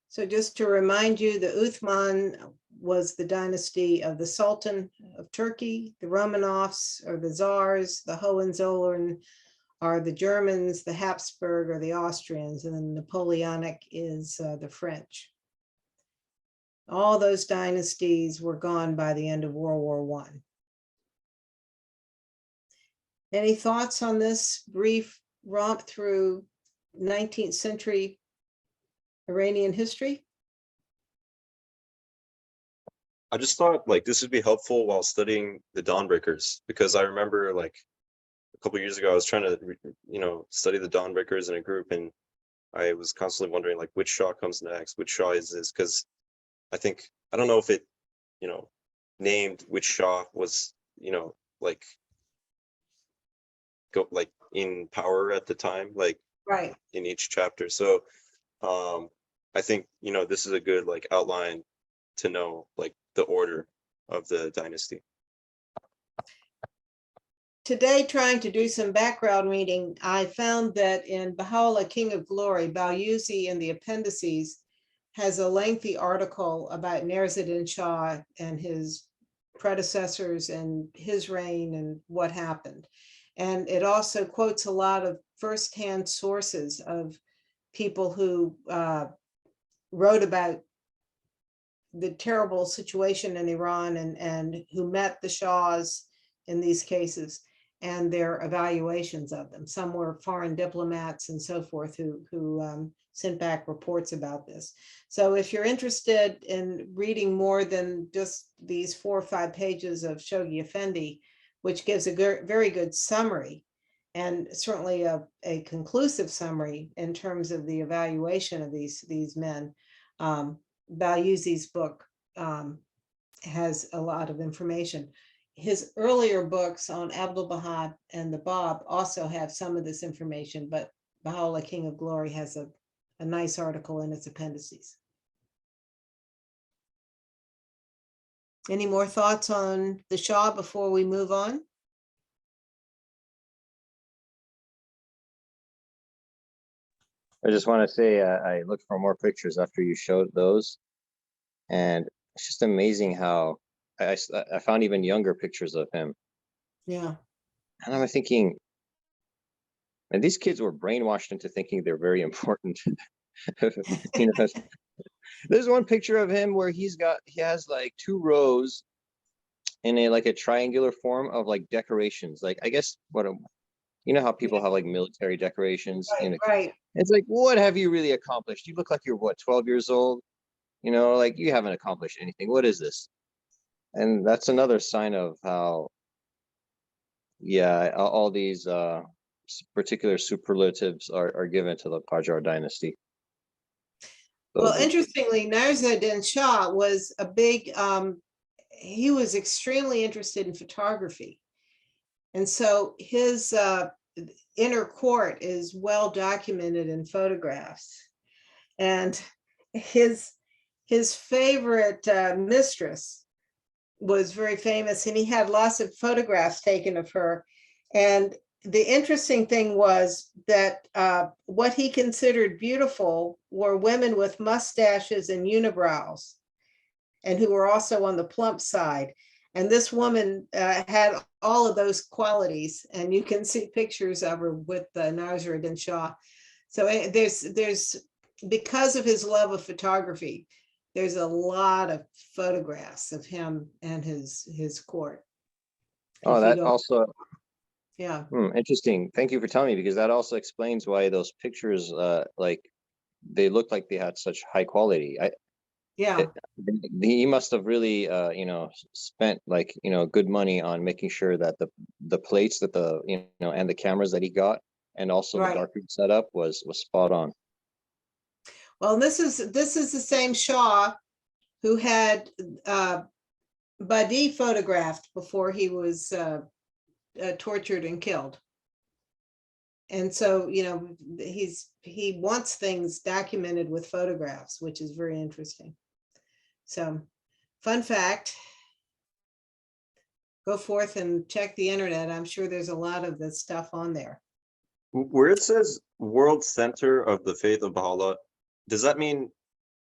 So just to remind you, the Uthman was the dynasty of the Sultan of Turkey. The Romanovs are the Tsars, the Hohenzollern are the Germans, the Habsburg are the Austrians, and then Napoleonic is the French. All those dynasties were gone by the end of World War I. Any thoughts on this brief romp through 19th century Iranian history? I just thought like this would be helpful while studying the Dawnbreakers, because I remember like a couple of years ago I was trying to study the Dawnbreakers in a group, and I was constantly wondering like which Shah comes next, which Shah is this, because I don't know if it named which Shah was like in power at the time, like Right. in each chapter. So I think, this is a good like outline to know like the order of the dynasty. Today, trying to do some background reading, I found that in Baha'u'llah, King of Glory, Balyuzi in the appendices has a lengthy article about Nerz-ed-Din Shah and his predecessors and his reign and what happened. And it also quotes a lot of firsthand sources of people who wrote about the terrible situation in Iran and who met the Shahs in these cases and their evaluations of them. Some were foreign diplomats and so forth who sent back reports about this. So if you're interested in reading more than just these 4 or 5 pages of Shoghi Effendi, which gives a very good summary and certainly a conclusive summary in terms of the evaluation of these men, Balyuzi's book has a lot of information. His earlier books on Abdul Baha and the Bab also have some of this information, but Baha'u'llah, King of Glory has a nice article in its appendices. Any more thoughts on the Shah before we move on? I just want to say I looked for more pictures after you showed those, and it's just amazing how I found even younger pictures of him. Yeah. And I'm thinking, and these kids were brainwashed into thinking they're very important. There's one picture of him where he has like 2 rows in a triangular form of like decorations. Like, I guess how people have like military decorations. Right. It's like, what have you really accomplished? You look like you're 12 years old. Like you haven't accomplished anything. What is this? And that's another sign of how, all these particular superlatives are given to the Qajar dynasty. Well, interestingly, Nerz-ed-Din Shah was a big, he was extremely interested in photography. And so his inner court is well documented in photographs. And his favorite mistress was very famous, and he had lots of photographs taken of her. And the interesting thing was that what he considered beautiful were women with mustaches and unibrows, and who were also on the plump side. And this woman had all of those qualities, and you can see pictures of her with Nerz-ed-Din Shah. So there's because of his love of photography, there's a lot of photographs of him and his court. Oh, that also, yeah. Interesting. Thank you for telling me, because that also explains why those pictures, they look like they had such high quality. He must have really, spent good money on making sure that the plates that and the cameras that he got, and also the darkroom setup was spot on. Well, this is the same Shah who had Badi photographed before he was tortured and killed. And so, he wants things documented with photographs, which is very interesting. So, fun fact, go forth and check the internet. I'm sure there's a lot of this stuff on there. Where it says world center of the faith of Baha'u'llah, does that mean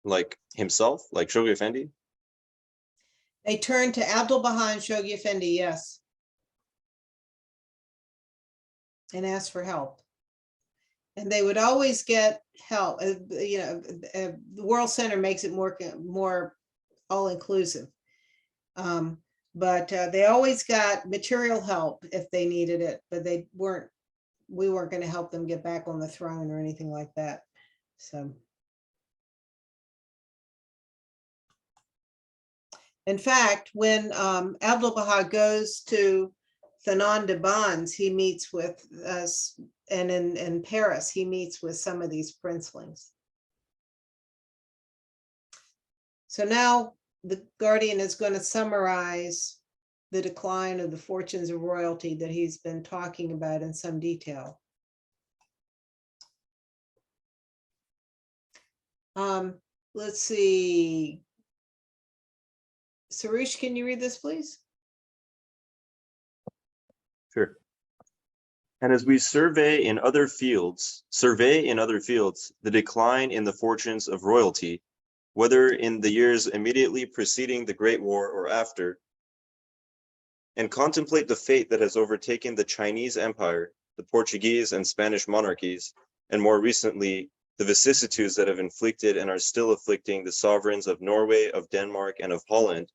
like himself, like Shoghi Effendi? They turned to Abdul Baha and Shoghi Effendi, yes, and asked for help. And they would always get help. The World Center makes it more all-inclusive. But they always got material help if they needed it, but we weren't going to help them get back on the throne or anything like that. So. In fact, when Abdul Baha goes to Thanon de Bans, he meets with us, and in Paris, he meets with some of these princelings. So now the Guardian is going to summarize the decline of the fortunes of royalty that he's been talking about in some detail. Let's see. Sarush, can you read this, please? Sure. And as we survey in other fields, the decline in the fortunes of royalty, whether in the years immediately preceding the Great War or after, and contemplate the fate that has overtaken the Chinese Empire, the Portuguese and Spanish monarchies, and more recently, the vicissitudes that have inflicted and are still afflicting the sovereigns of Norway, of Denmark, and of Holland,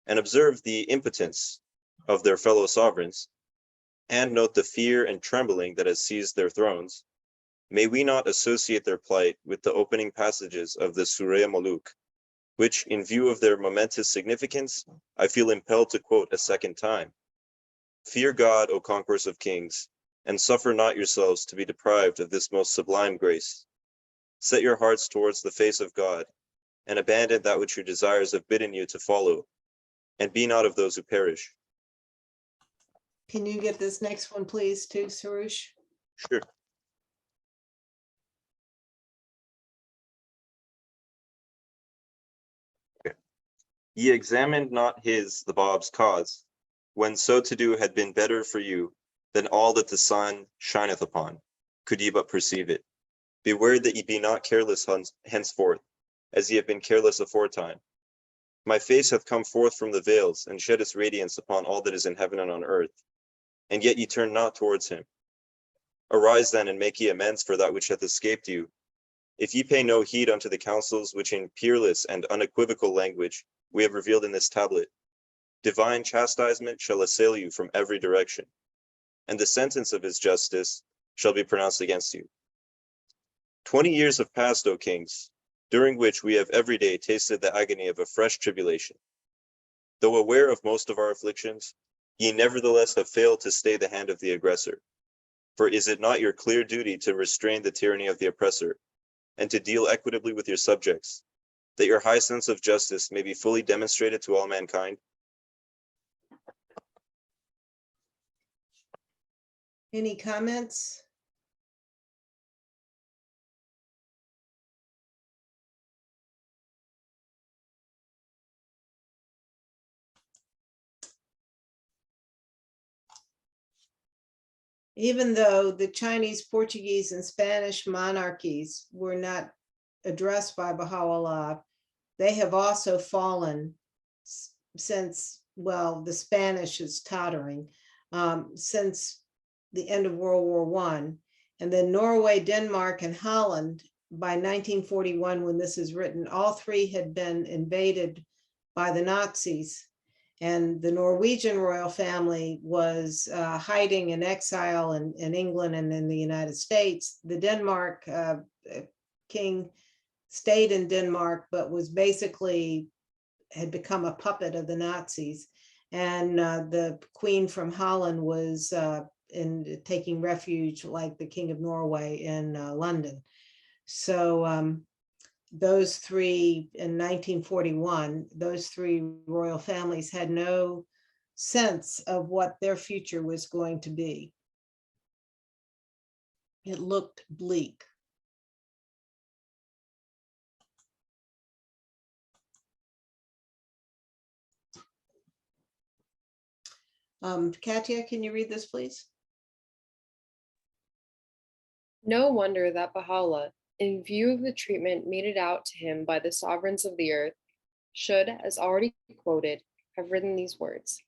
and observe the impotence of their fellow sovereigns, and note the fear and trembling that has seized their thrones, may we not associate their plight with the opening passages of the Surah Muluk, which, in view of their momentous significance, I feel impelled to quote a second time. Fear God, O conquerors of kings, and suffer not yourselves to be deprived of this most sublime grace. Set your hearts towards the face of God, and abandon that which your desires have bidden you to follow, and be not of those who perish. Can you get this next one, please, too, Sarush? Sure. Okay. Ye examined not the Bab's cause, when so to do had been better for you than all that the sun shineth upon, could ye but perceive it. Beware that ye be not careless henceforth, as ye have been careless aforetime. My face hath come forth from the veils, and shed its radiance upon all that is in heaven and on earth, and yet ye turn not towards him. Arise then, and make ye amends for that which hath escaped you. If ye pay no heed unto the counsels which in peerless and unequivocal language we have revealed in this tablet, divine chastisement shall assail you from every direction, and the sentence of his justice shall be pronounced against you. 20 years have passed, O kings, during which we have every day tasted the agony of a fresh tribulation. Though aware of most of our afflictions, ye nevertheless have failed to stay the hand of the aggressor. For is it not your clear duty to restrain the tyranny of the oppressor, and to deal equitably with your subjects, that your high sense of justice may be fully demonstrated to all mankind? Any comments? Even though the Chinese, Portuguese, and Spanish monarchies were not addressed by Baha'u'llah, they have also fallen since, well, the Spanish is tottering, since the end of World War I. And then Norway, Denmark, and Holland, by 1941, when this is written, all three had been invaded by the Nazis. And the Norwegian royal family was hiding in exile in England and in the United States. The Denmark king stayed in Denmark, but was basically had become a puppet of the Nazis. And the queen from Holland was in taking refuge, like the King of Norway, in London. So those three, in 1941, those three royal families had no sense of what their future was going to be. It looked bleak. Katia, can you read this, please? No wonder that Baha'u'llah, in view of the treatment meted out to him by the sovereigns of the earth, should, as already quoted, have written these words.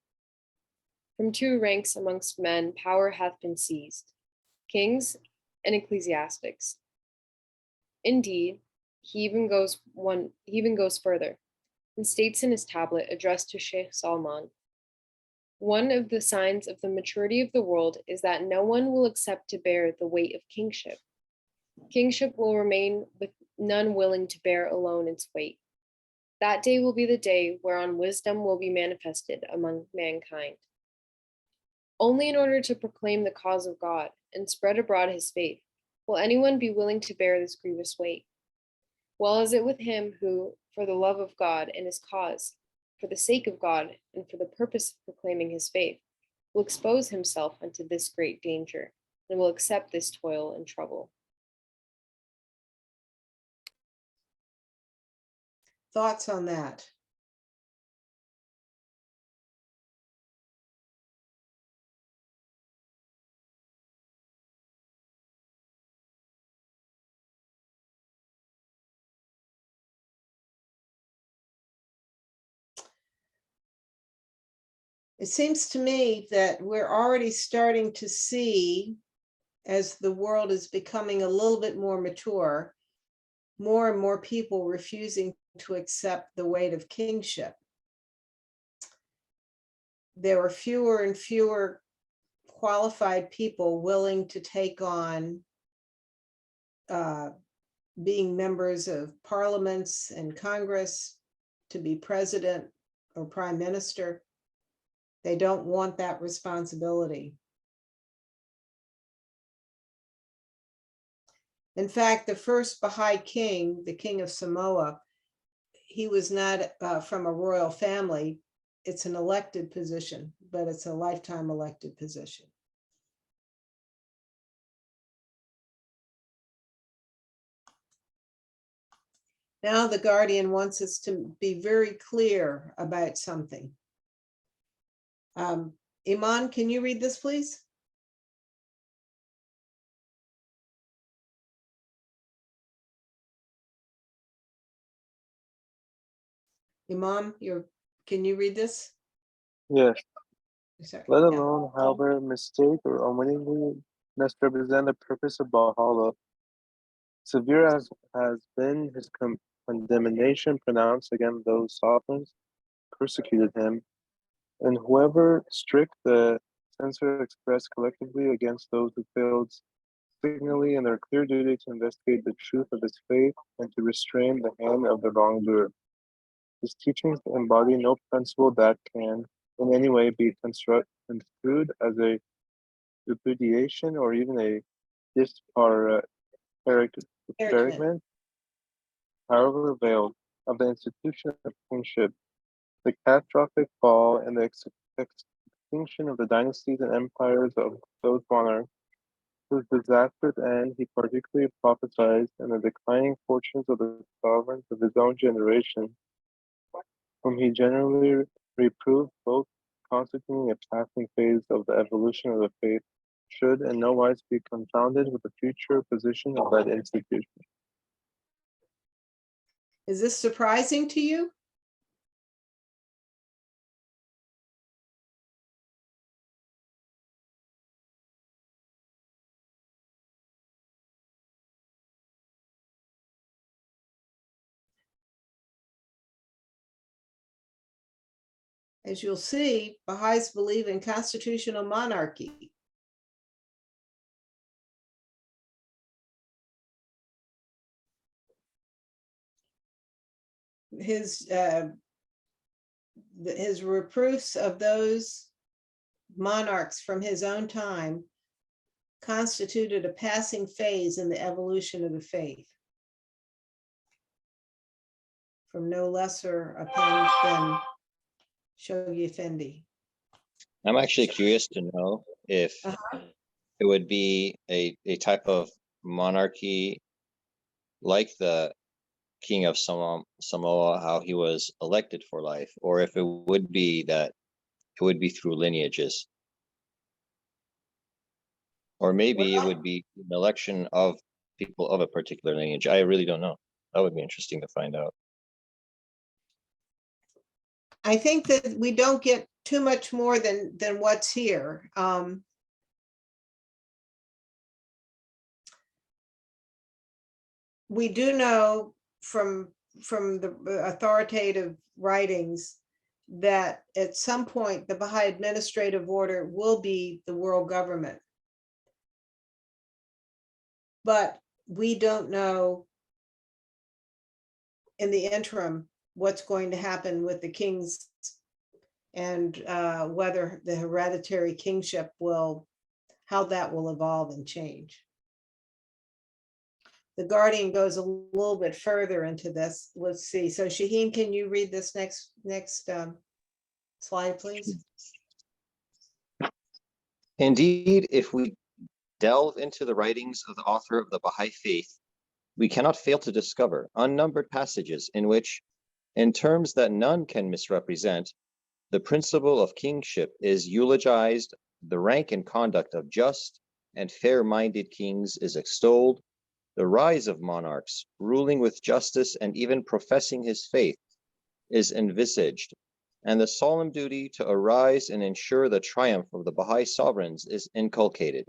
From two ranks amongst men power hath been seized, kings and ecclesiastics. Indeed, he even goes further, and states in his tablet addressed to Sheikh Salman, one of the signs of the maturity of the world is that no one will accept to bear the weight of kingship. Kingship will remain with none willing to bear alone its weight. That day will be the day whereon wisdom will be manifested among mankind. Only in order to proclaim the cause of God and spread abroad his faith will anyone be willing to bear this grievous weight. Well is it with him who, for the love of God and his cause, for the sake of God and for the purpose of proclaiming his faith, will expose himself unto this great danger and will accept this toil and trouble. Thoughts on that? It seems to me that we're already starting to see, as the world is becoming a little bit more mature, more and more people refusing to accept the weight of kingship. There are fewer and fewer qualified people willing to take on being members of parliaments and Congress, to be president or prime minister. They don't want that responsibility. In fact, the first Baha'i king, the king of Samoa, he was not from a royal family. It's an elected position, but it's a lifetime elected position. Now the Guardian wants us to be very clear about something. Iman, can you read this, please? Imam, can you read this? Yes. Sorry. Let Yeah. alone, however, mistake or unwittingly misrepresent the purpose of Baha'u'llah. Severe as has been his condemnation pronounced against those sovereigns persecuted him, and whoever strict the censor expressed collectively against those who failed signally in their clear duty to investigate the truth of his faith and to restrain the hand of the wrongdoer. His teachings embody no principle that can in any way be construed as a repudiation or even a disparagement, however veiled, of the institution of kingship. The catastrophic fall and the extinction of the dynasties and empires of those monarchs whose disastrous end he particularly prophesied, and the declining fortunes of the sovereigns of his own generation, whom he generally reproved, both constituting a passing phase of the evolution of the faith, should in no wise be confounded with the future position of that institution. Is this surprising to you? As you'll see, Baha'is believe in constitutional monarchy. His reproofs of those monarchs from his own time constituted a passing phase in the evolution of the faith, from no lesser a pen than Shoghi Effendi. I'm actually curious to know if it would be a type of monarchy like the king of Samoa, how he was elected for life, or if it would be that it would be through lineages. Or maybe it would be an election of people of a particular lineage. I really don't know. That would be interesting to find out. I think that we don't get too much more than what's here. We do know from the authoritative writings that at some point the Baha'i administrative order will be the world government. But we don't know in the interim what's going to happen with the kings and whether the hereditary kingship how that will evolve and change. The Guardian goes a little bit further into this. Let's see. So Shaheen, can you read this next slide, please? Indeed, if we delve into the writings of the author of the Baha'i faith, we cannot fail to discover unnumbered passages in which In terms that none can misrepresent, the principle of kingship is eulogized, the rank and conduct of just and fair-minded kings is extolled, the rise of monarchs, ruling with justice and even professing his faith, is envisaged, and the solemn duty to arise and ensure the triumph of the Baha'i sovereigns is inculcated.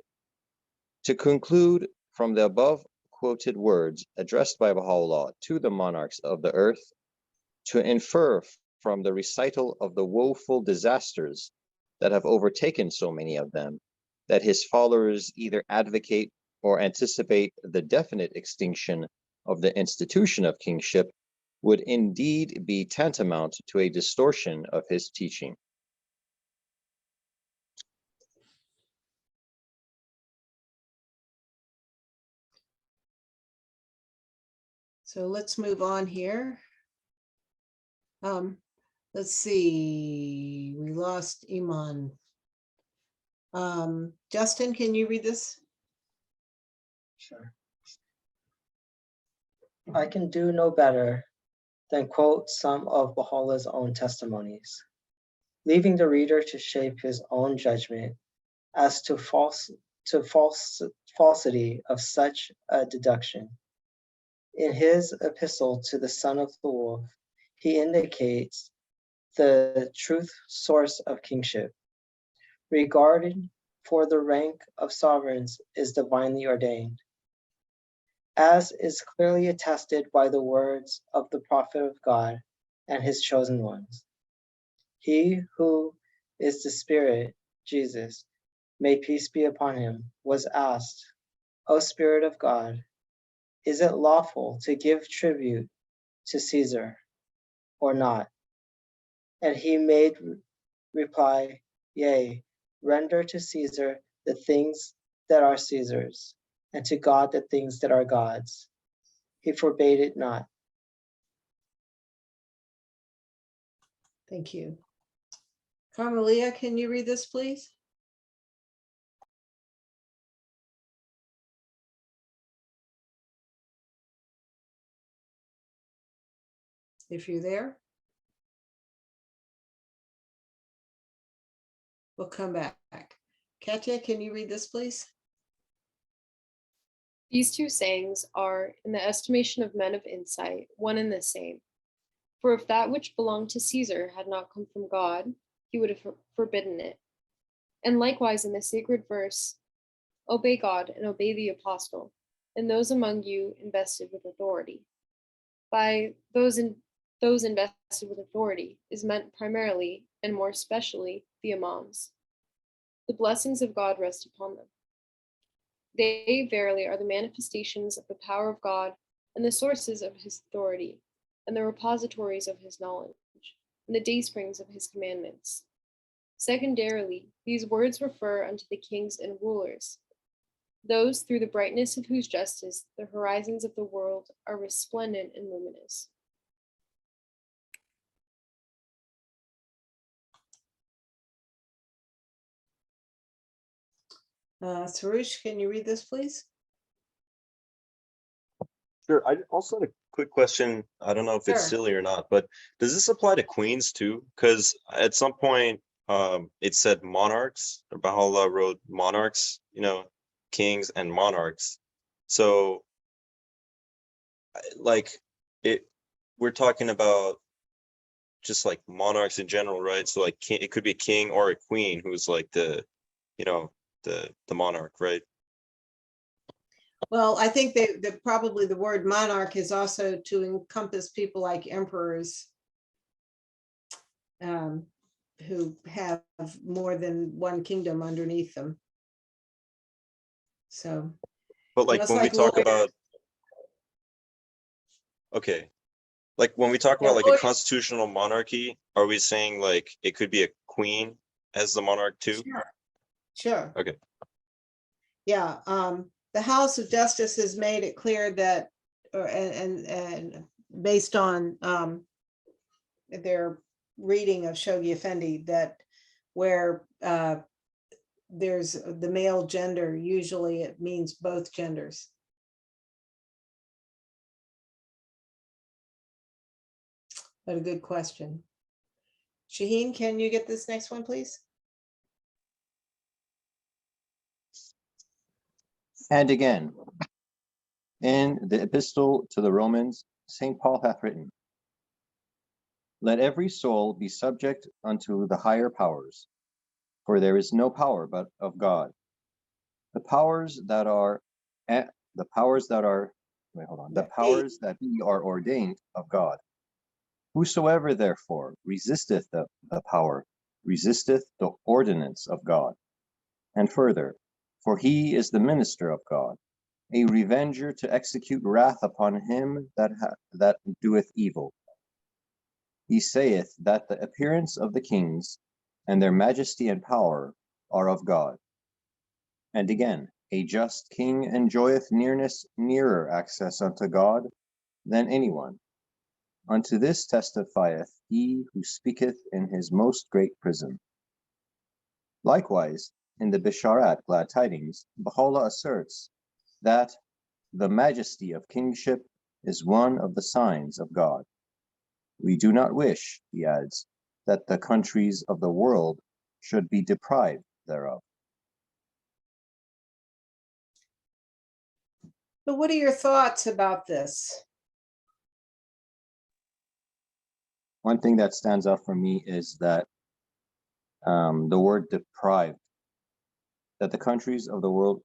To conclude, from the above quoted words addressed by Baha'u'llah to the monarchs of the earth, to infer from the recital of the woeful disasters that have overtaken so many of them, that his followers either advocate or anticipate the definite extinction of the institution of kingship would indeed be tantamount to a distortion of his teaching. So let's move on here. Let's see, we lost Iman. Justin, can you read this? Sure. I can do no better than quote some of Baha'u'llah's own testimonies, leaving the reader to shape his own judgment as to falsity of such a deduction. In his epistle to the son of the wolf, he indicates the truth source of kingship. Regarded for the rank of sovereigns is divinely ordained, as is clearly attested by the words of the prophet of God and his chosen ones. He who is the Spirit, Jesus, may peace be upon him, was asked, O Spirit of God, is it lawful to give tribute to Caesar or not? And he made reply, Yea, render to Caesar the things that are Caesar's, and to God the things that are God's. He forbade it not. Thank you. Carmelia, can you read this, please? If you're there. We'll come back. Katya, can you read this, please? These two sayings are, in the estimation of men of insight, one and the same. For if that which belonged to Caesar had not come from God, he would have forbidden it. And likewise in the sacred verse, obey God and obey the apostle, and those among you invested with authority. By those invested with authority is meant primarily and more especially the imams. The blessings of God rest upon them. They verily are the manifestations of the power of God and the sources of his authority, and the repositories of his knowledge, and the daysprings of his commandments. Secondarily, these words refer unto the kings and rulers, those through the brightness of whose justice the horizons of the world are resplendent and luminous. Sarush, can you read this, please? Sure. I also had a quick question. I don't know if it's Sure. silly or not, but does this apply to queens too? Because at some point, it said monarchs, or Baha'u'llah wrote monarchs, kings and monarchs. So, like, we're talking about just like monarchs in general, right? So like, it could be a king or a queen who's like the monarch, right? Well, I think that probably the word monarch is also to encompass people like emperors who have more than one kingdom underneath them. So, But like when we like talk lawyers. about, okay, like when we talk Yeah, about like a lawyers. constitutional monarchy, are we saying like it could be a queen as the monarch too? Sure. Okay. Yeah, the House of Justice has made it clear that, and based on their reading of Shoghi Effendi, that where there's the male gender, usually it means both genders. but a good question. Shaheen, can you get this next one, please? And again, in the epistle to the Romans, St. Paul hath written, let every soul be subject unto the higher powers, for there is no power but of God. The powers that be are ordained of God. Whosoever therefore resisteth the power, resisteth the ordinance of God. And further, for he is the minister of God, a revenger to execute wrath upon him that doeth evil. He saith that the appearance of the kings and their majesty and power are of God. And again, a just king enjoyeth nearer access unto God than anyone. Unto this testifieth he who speaketh in his most great prison. Likewise, in the Bisharat, Glad Tidings, Baha'u'llah asserts that the majesty of kingship is one of the signs of God. We do not wish, he adds, that the countries of the world should be deprived thereof. But what are your thoughts about this? One thing that stands out for me is that the word deprived, that the countries of the world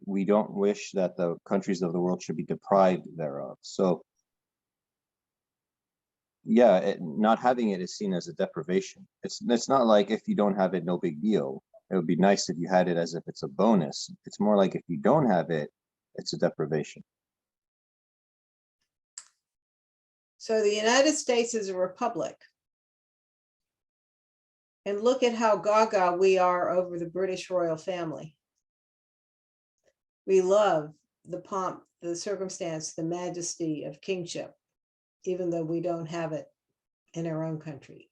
we don't wish that the countries of the world should be deprived thereof. So yeah, not having it is seen as a deprivation. It's not like if you don't have it, no big deal. It would be nice if you had it as if it's a bonus. It's more like if you don't have it, it's a deprivation. So the United States is a republic. And look at how gaga we are over the British royal family. We love the pomp, the circumstance, the majesty of kingship, even though we don't have it in our own country.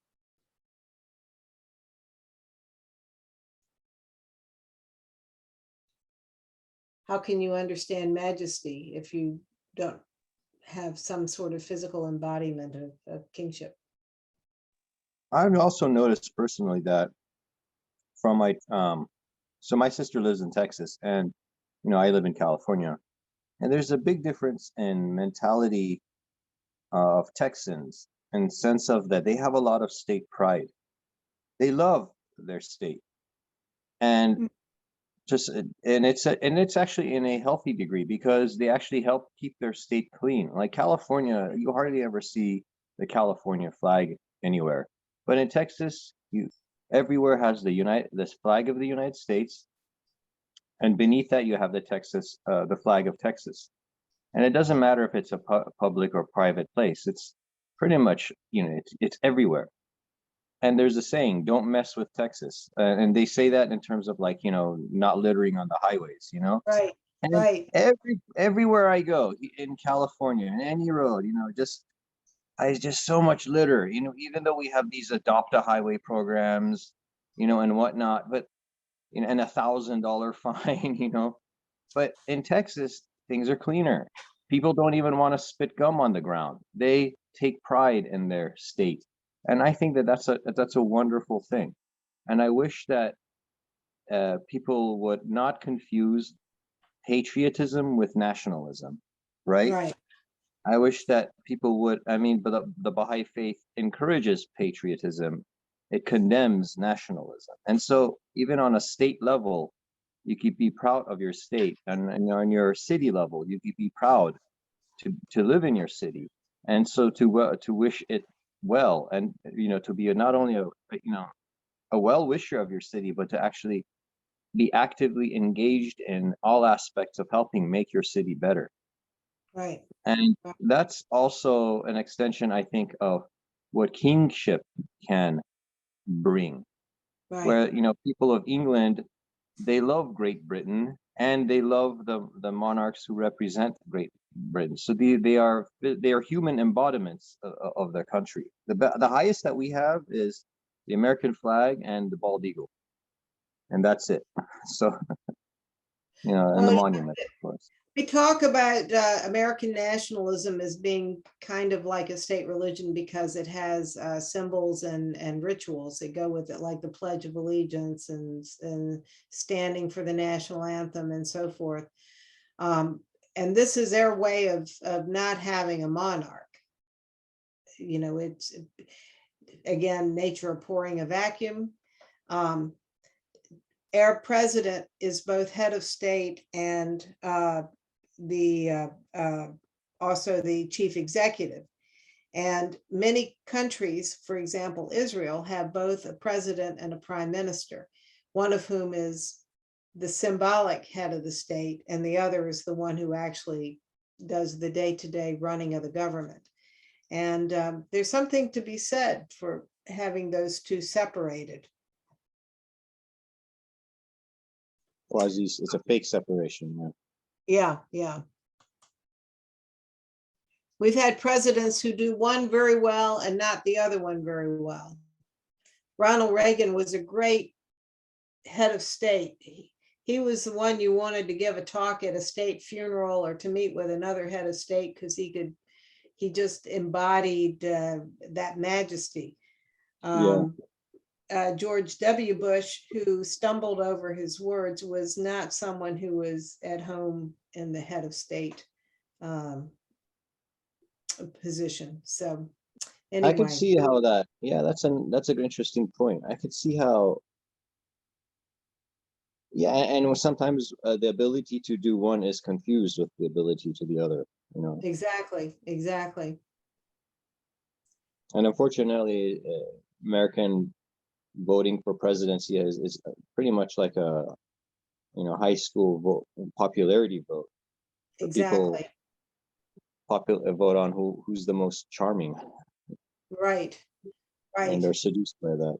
How can you understand majesty if you don't have some sort of physical embodiment of kingship? I've also noticed personally that from my so my sister lives in Texas and I live in California, and there's a big difference in mentality of Texans in the sense of that they have a lot of state pride. They love their state, and it's actually in a healthy degree because they actually help keep their state clean. Like California, you hardly ever see the California flag anywhere, but in Texas, everywhere has this flag of the United States, and beneath that you have the flag of Texas. And it doesn't matter if it's a public or private place. It's pretty much, it's everywhere. And there's a saying, don't mess with Texas. And they say that in terms of like, not littering on the highways, Right, And right. everywhere I go in California, in any road, I just so much litter, even though we have these adopt a highway programs, and whatnot, but, and $1,000 fine, but in Texas, things are cleaner. People don't even want to spit gum on the ground. They take pride in their state. And I think that that's a wonderful thing. And I wish that people would not confuse patriotism with nationalism, right? Right. I wish that people would, but the Baha'i faith encourages patriotism. It condemns nationalism. And so even on a state level, you could be proud of your state, and on your city level, you could be proud to live in your city, and so to wish it well, and to be not only a well wisher of your city, but to actually be actively engaged in all aspects of helping make your city better. Right. And that's also an extension, I think, of what kingship can bring. Right. Where people of England, they love Great Britain and they love the monarchs who represent Great Britain. So they are human embodiments of their country. The highest that we have is the American flag and the bald eagle, and that's it. So and the Well, monument, of course. We talk about American nationalism as being kind of like a state religion because it has symbols and rituals that go with it, like the Pledge of Allegiance and standing for the national anthem and so forth. And this is their way of not having a monarch. You know, it's, again, nature abhorring a vacuum. Our president is both head of state and also the chief executive. And many countries, for example, Israel, have both a president and a prime minister, one of whom is the symbolic head of the state, and the other is the one who actually does the day-to-day running of the government. And there's something to be said for having those two separated. Well, it's a fake separation. Yeah. Yeah, yeah. We've had presidents who do one very well and not the other one very well. Ronald Reagan was a great head of state. He was the one you wanted to give a talk at a state funeral or to meet with another head of state because he just embodied that majesty. George W. Bush, who stumbled over his words, was not someone who was at home in the head of state position. So anyway. I could see how that, yeah, that's an interesting point. I could see how, yeah, and sometimes the ability to do one is confused with the ability to the other, you know. Exactly. And unfortunately, American voting for presidency is pretty much like a, you know, high school vote, popularity vote. Exactly. People vote on who's the most charming. Right. And they're seduced by that.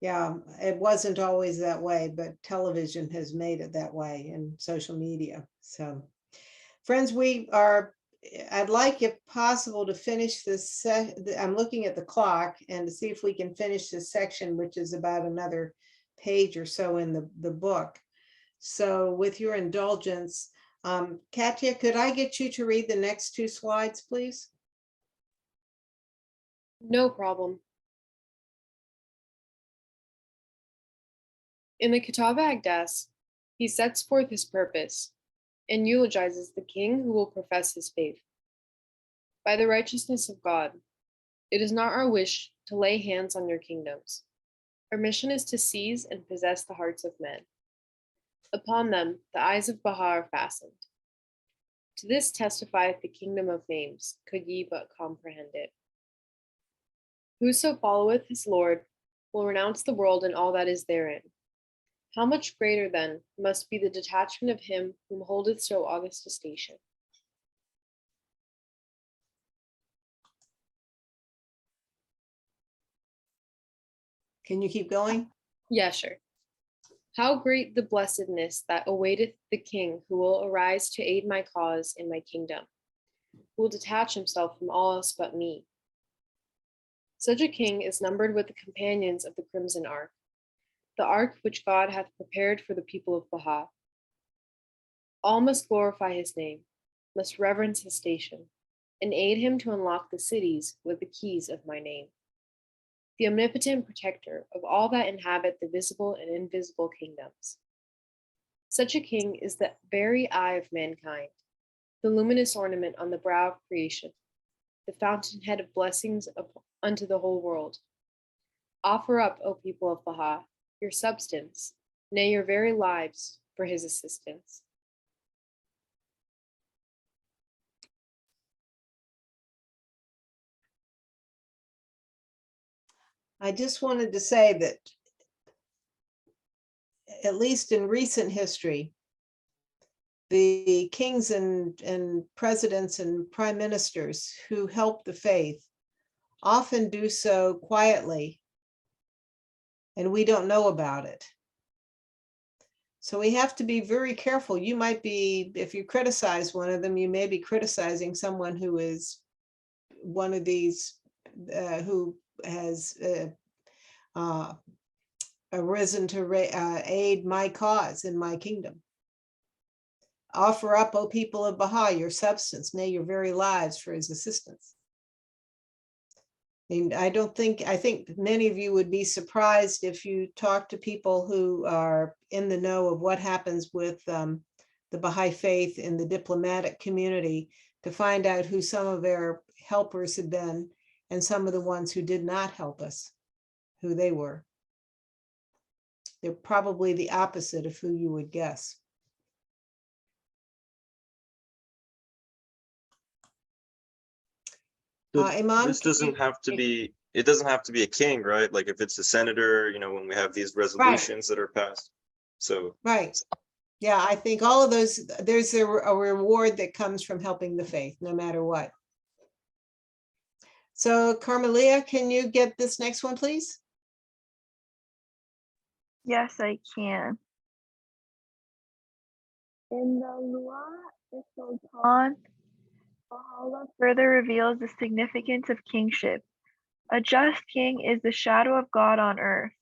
Yeah, it wasn't always that way, but television has made it that way, and social media. So, friends, I'd like, if possible, to finish this. I'm looking at the clock and to see if we can finish this section, which is about another page or so in the book. So with your indulgence, Katya, could I get you to read the next two slides, please? No problem. In the Kitab Agdas, he sets forth his purpose and eulogizes the king who will profess his faith. By the righteousness of God, it is not our wish to lay hands on your kingdoms. Our mission is to seize and possess the hearts of men. Upon them, the eyes of Baha are fastened. To this testifieth the kingdom of names, could ye but comprehend it. Whoso followeth his Lord will renounce the world and all that is therein. How much greater, then, must be the detachment of him whom holdeth so august a station. Can you keep going? Yeah, sure. How great the blessedness that awaiteth the king who will arise to aid my cause in my kingdom, who will detach himself from all else but me. Such a king is numbered with the companions of the Crimson Ark, the ark which God hath prepared for the people of Baha. All must glorify his name, must reverence his station, and aid him to unlock the cities with the keys of my name. The omnipotent protector of all that inhabit the visible and invisible kingdoms. Such a king is the very eye of mankind, the luminous ornament on the brow of creation, the fountainhead of blessings unto the whole world. Offer up, O people of Baha, your substance, nay, your very lives, for his assistance. I just wanted to say that, at least in recent history, the kings and presidents and prime ministers who help the faith often do so quietly, and we don't know about it. So we have to be very careful. You might be, if you criticize one of them, you may be criticizing someone who is one of these who has arisen to aid my cause in my kingdom. offer up, O people of Baha, your substance, nay, your very lives for his assistance. And I think many of you would be surprised if you talk to people who are in the know of what happens with the Baha'i faith in the diplomatic community, to find out who some of their helpers have been and some of the ones who did not help us, who they were. They're probably the opposite of who you would guess. Imam, This doesn't have to be, it doesn't have to be a king, right? Like if it's a senator, when we have these resolutions that are passed. So, right. Yeah, I think all of those, there's a reward that comes from helping the faith, no matter what. So Carmelia, can you get this next one, please? Yes, I can. In the Lua Sultan, Baha'u'llah further reveals the significance of kingship. A just king is the shadow of God on earth,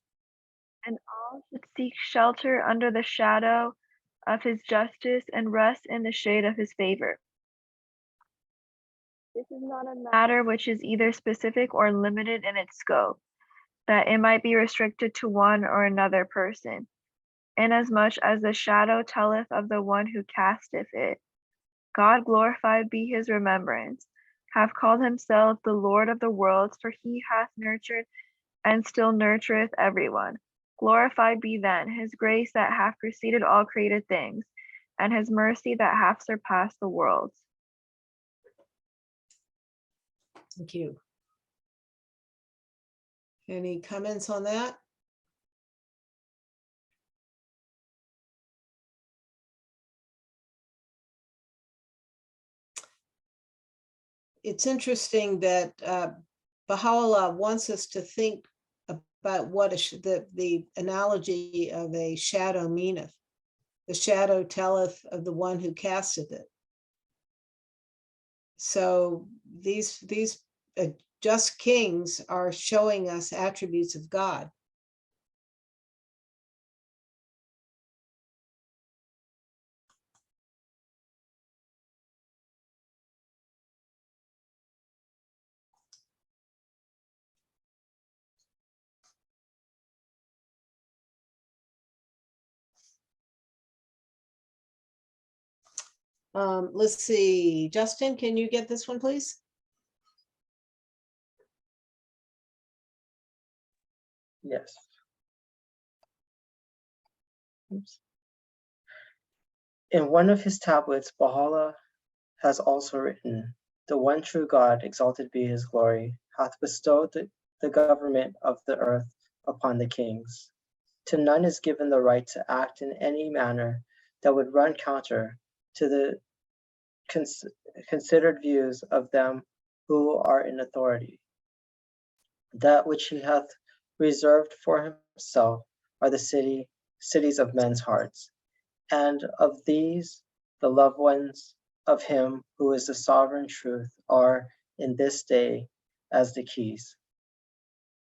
and all should seek shelter under the shadow of his justice and rest in the shade of his favor. This is not a matter which is either specific or limited in its scope, that it might be restricted to one or another person, inasmuch as the shadow telleth of the one who casteth it. God, glorified be his remembrance, hath called himself the Lord of the worlds, for he hath nurtured and still nurtureth everyone. Glorified be then his grace that hath preceded all created things, and his mercy that hath surpassed the worlds. Thank you. Any comments on that? It's interesting that Baha'u'llah wants us to think about what the analogy of a shadow meaneth. The shadow telleth of the one who casteth it. So these just kings are showing us attributes of God. Let's see, Justin, can you get this one, please? Yes. Oops. In one of his tablets, Baha'u'llah has also written, "The one true God, exalted be his glory, hath bestowed the government of the earth upon the kings. To none is given the right to act in any manner that would run counter to the considered views of them who are in authority. That which he hath reserved for himself are the cities of men's hearts, and of these the loved ones of him who is the sovereign truth are in this day as the keys."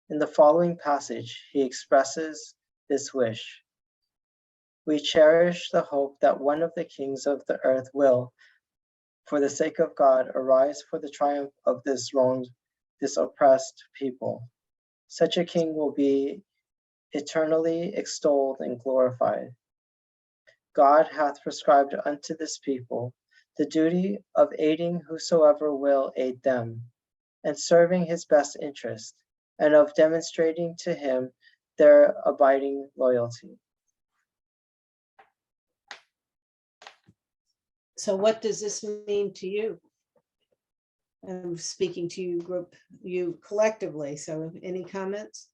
In the following passage, he expresses this wish: "We cherish the hope that one of the kings of the earth will, for the sake of God, arise for the triumph of this wronged, this oppressed people. Such a king will be eternally extolled and glorified. God hath prescribed unto this people the duty of aiding whosoever will aid them, and serving his best interest, and of demonstrating to him their abiding loyalty." So what does this mean to you? I'm speaking to you collectively, so any comments?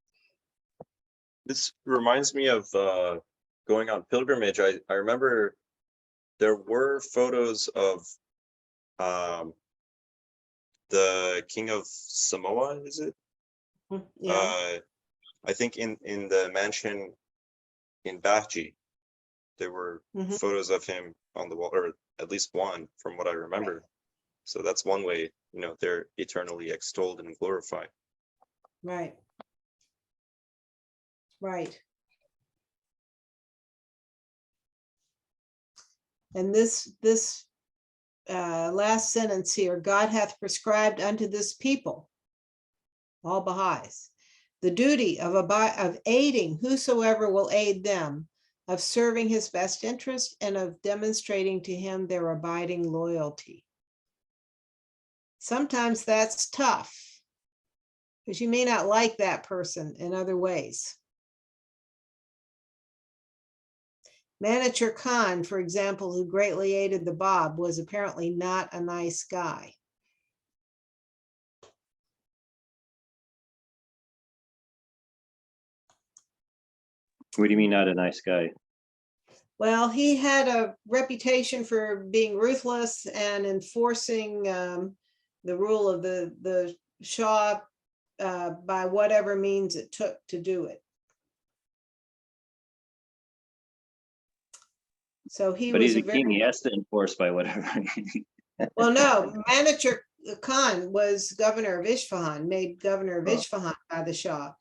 this reminds me of going on pilgrimage. I remember there were photos of the King of Samoa, is it? Yeah, I think in the mansion in Bahji, there were Mhm. photos of him on the wall, or at least one from what I remember. So that's one way, they're eternally extolled and glorified. right. Right. And this last sentence here, God hath prescribed unto this people, all Baha'is, the duty of aiding whosoever will aid them, of serving his best interest, and of demonstrating to him their abiding loyalty. Sometimes that's tough, because you may not like that person in other ways. Manager Khan, for example, who greatly aided the Bab, was apparently not a nice guy. What do you mean, not a nice guy? Well, he had a reputation for being ruthless and enforcing the rule of the Shah by whatever means it took to do it. So he But was he's a a very king. He has to enforce by whatever. well. No, Manager Khan was governor of Isfahan, made governor of Oh. Isfahan by the Shah,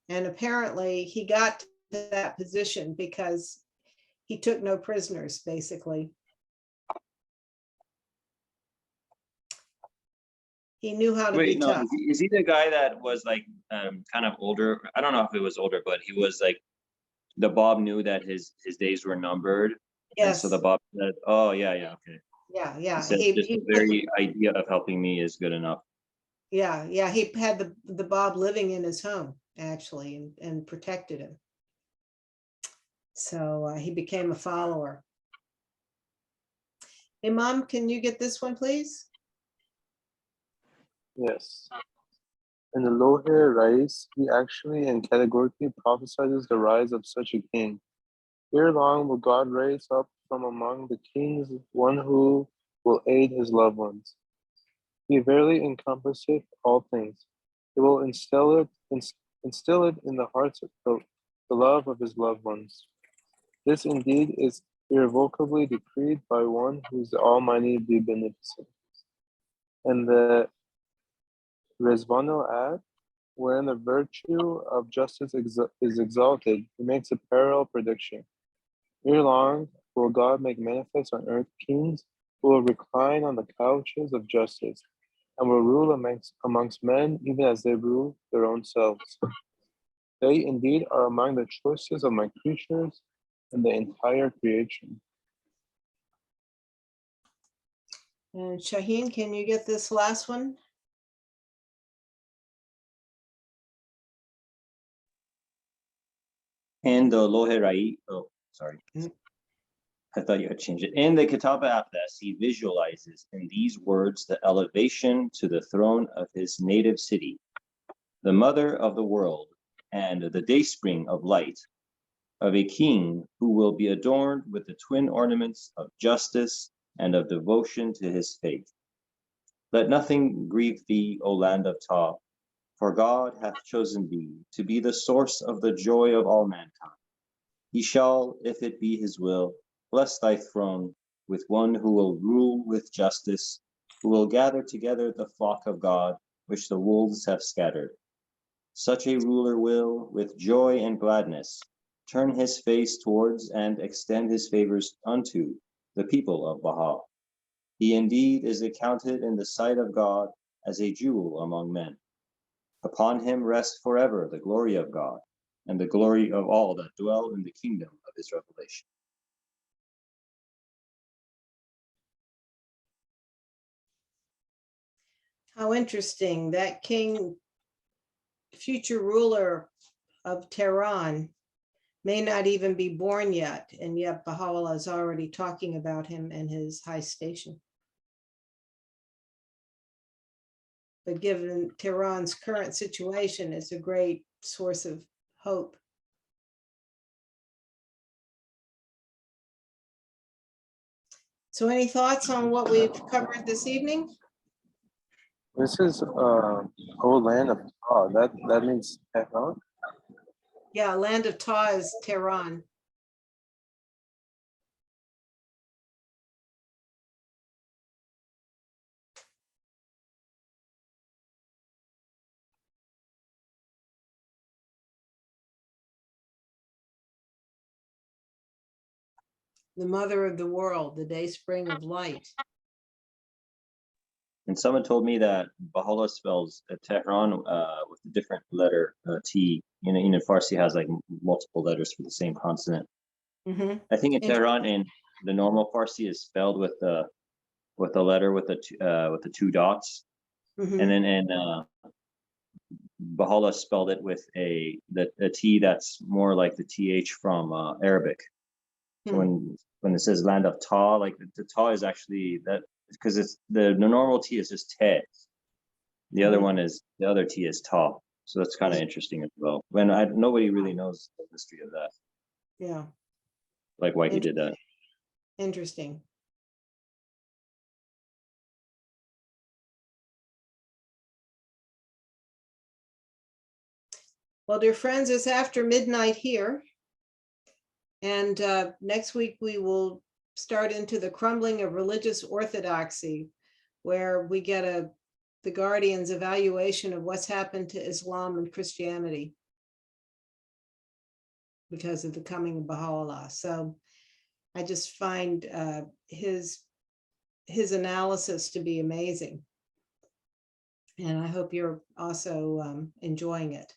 and apparently he got to that position because he took no prisoners, basically. He knew how to be Wait, no, tough. is he the guy that was like kind of older? I don't know if it was older, but he was like the Bob knew that his days were numbered. And so Yes. the Bob said, oh yeah, okay. Yeah, He yeah. said just the very idea of helping me is good enough. Yeah, yeah. He had the Bob living in his home actually and protected him. So he became a follower. Hey, Mom, can you get this one, please? Yes. In the Loher Rais, he actually and categorically prophesies the rise of such a king. Ere long will God raise up from among the kings one who will aid his loved ones. He verily encompasseth all things. He will instill it in the hearts of the love of his loved ones. This indeed is irrevocably decreed by one who is the Almighty be beneficent. And the Resvano ad, wherein the virtue of justice is exalted, he makes a parallel prediction. Ere long will God make manifest on earth kings who will recline on the couches of justice, and will rule amongst men even as they rule their own selves. They indeed are among the choicest of my creatures in the entire creation. And Shaheen, can you get this last one? And the Loherai, oh, sorry. Mhm. I thought you had changed it. In the Kitab al-Aqdas, he visualizes in these words the elevation to the throne of his native city, the mother of the world, and the dayspring of light, of a king who will be adorned with the twin ornaments of justice and of devotion to his faith. Let nothing grieve thee, O land of Ta, for God hath chosen thee to be the source of the joy of all mankind. He shall, if it be his will, bless thy throne with one who will rule with justice, who will gather together the flock of God, which the wolves have scattered. Such a ruler will, with joy and gladness, turn his face towards and extend his favors unto the people of Baha. He indeed is accounted in the sight of God as a jewel among men. Upon him rests forever the glory of God and the glory of all that dwell in the kingdom of his revelation. How interesting. That king, future ruler of Tehran, may not even be born yet, and yet Baha'u'llah is already talking about him and his high station. But given Tehran's current situation, it's a great source of hope. So any thoughts on what we've covered this evening? This is whole land of Ta. That means Tehran. Yeah, land of Ta is Tehran. the mother of the world, the day spring of light. And someone told me that Baha'u'llah spells Tehran with a different letter, T. Farsi has like multiple letters for the same consonant. Mhm. I think in Tehran, in the normal Farsi, is spelled with a letter with the two dots, Mhm. and then in Baha'u'llah spelled it with a T that's more like the TH from Arabic. So when it says land of Ta, like the Ta is actually that, because it's the normal T is just Te. The other one is, the other T is Ta. So that's kind of interesting as well. When nobody really knows the history of that, Yeah, like why he did that. interesting. Well, dear friends, it's after midnight here. And next week we will start into the crumbling of religious orthodoxy, where we get the Guardian's evaluation of what's happened to Islam and Christianity because of the coming of Baha'u'llah. So I just find his analysis to be amazing. And I hope you're also enjoying it.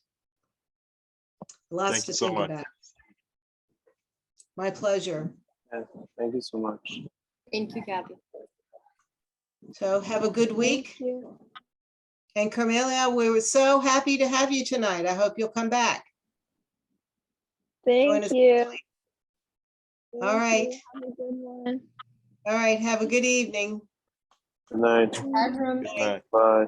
Lots Thank to you so think much. about. My pleasure. Yeah, thank you so much. Thank you, Kathy. So have a good week. Thank you. And Carmelia, we were so happy to have you tonight. I hope you'll come back. Join Thank us. you. All right. Have a good one. All right. Have a good evening. Good night. Bye, everyone. Good night. Bye.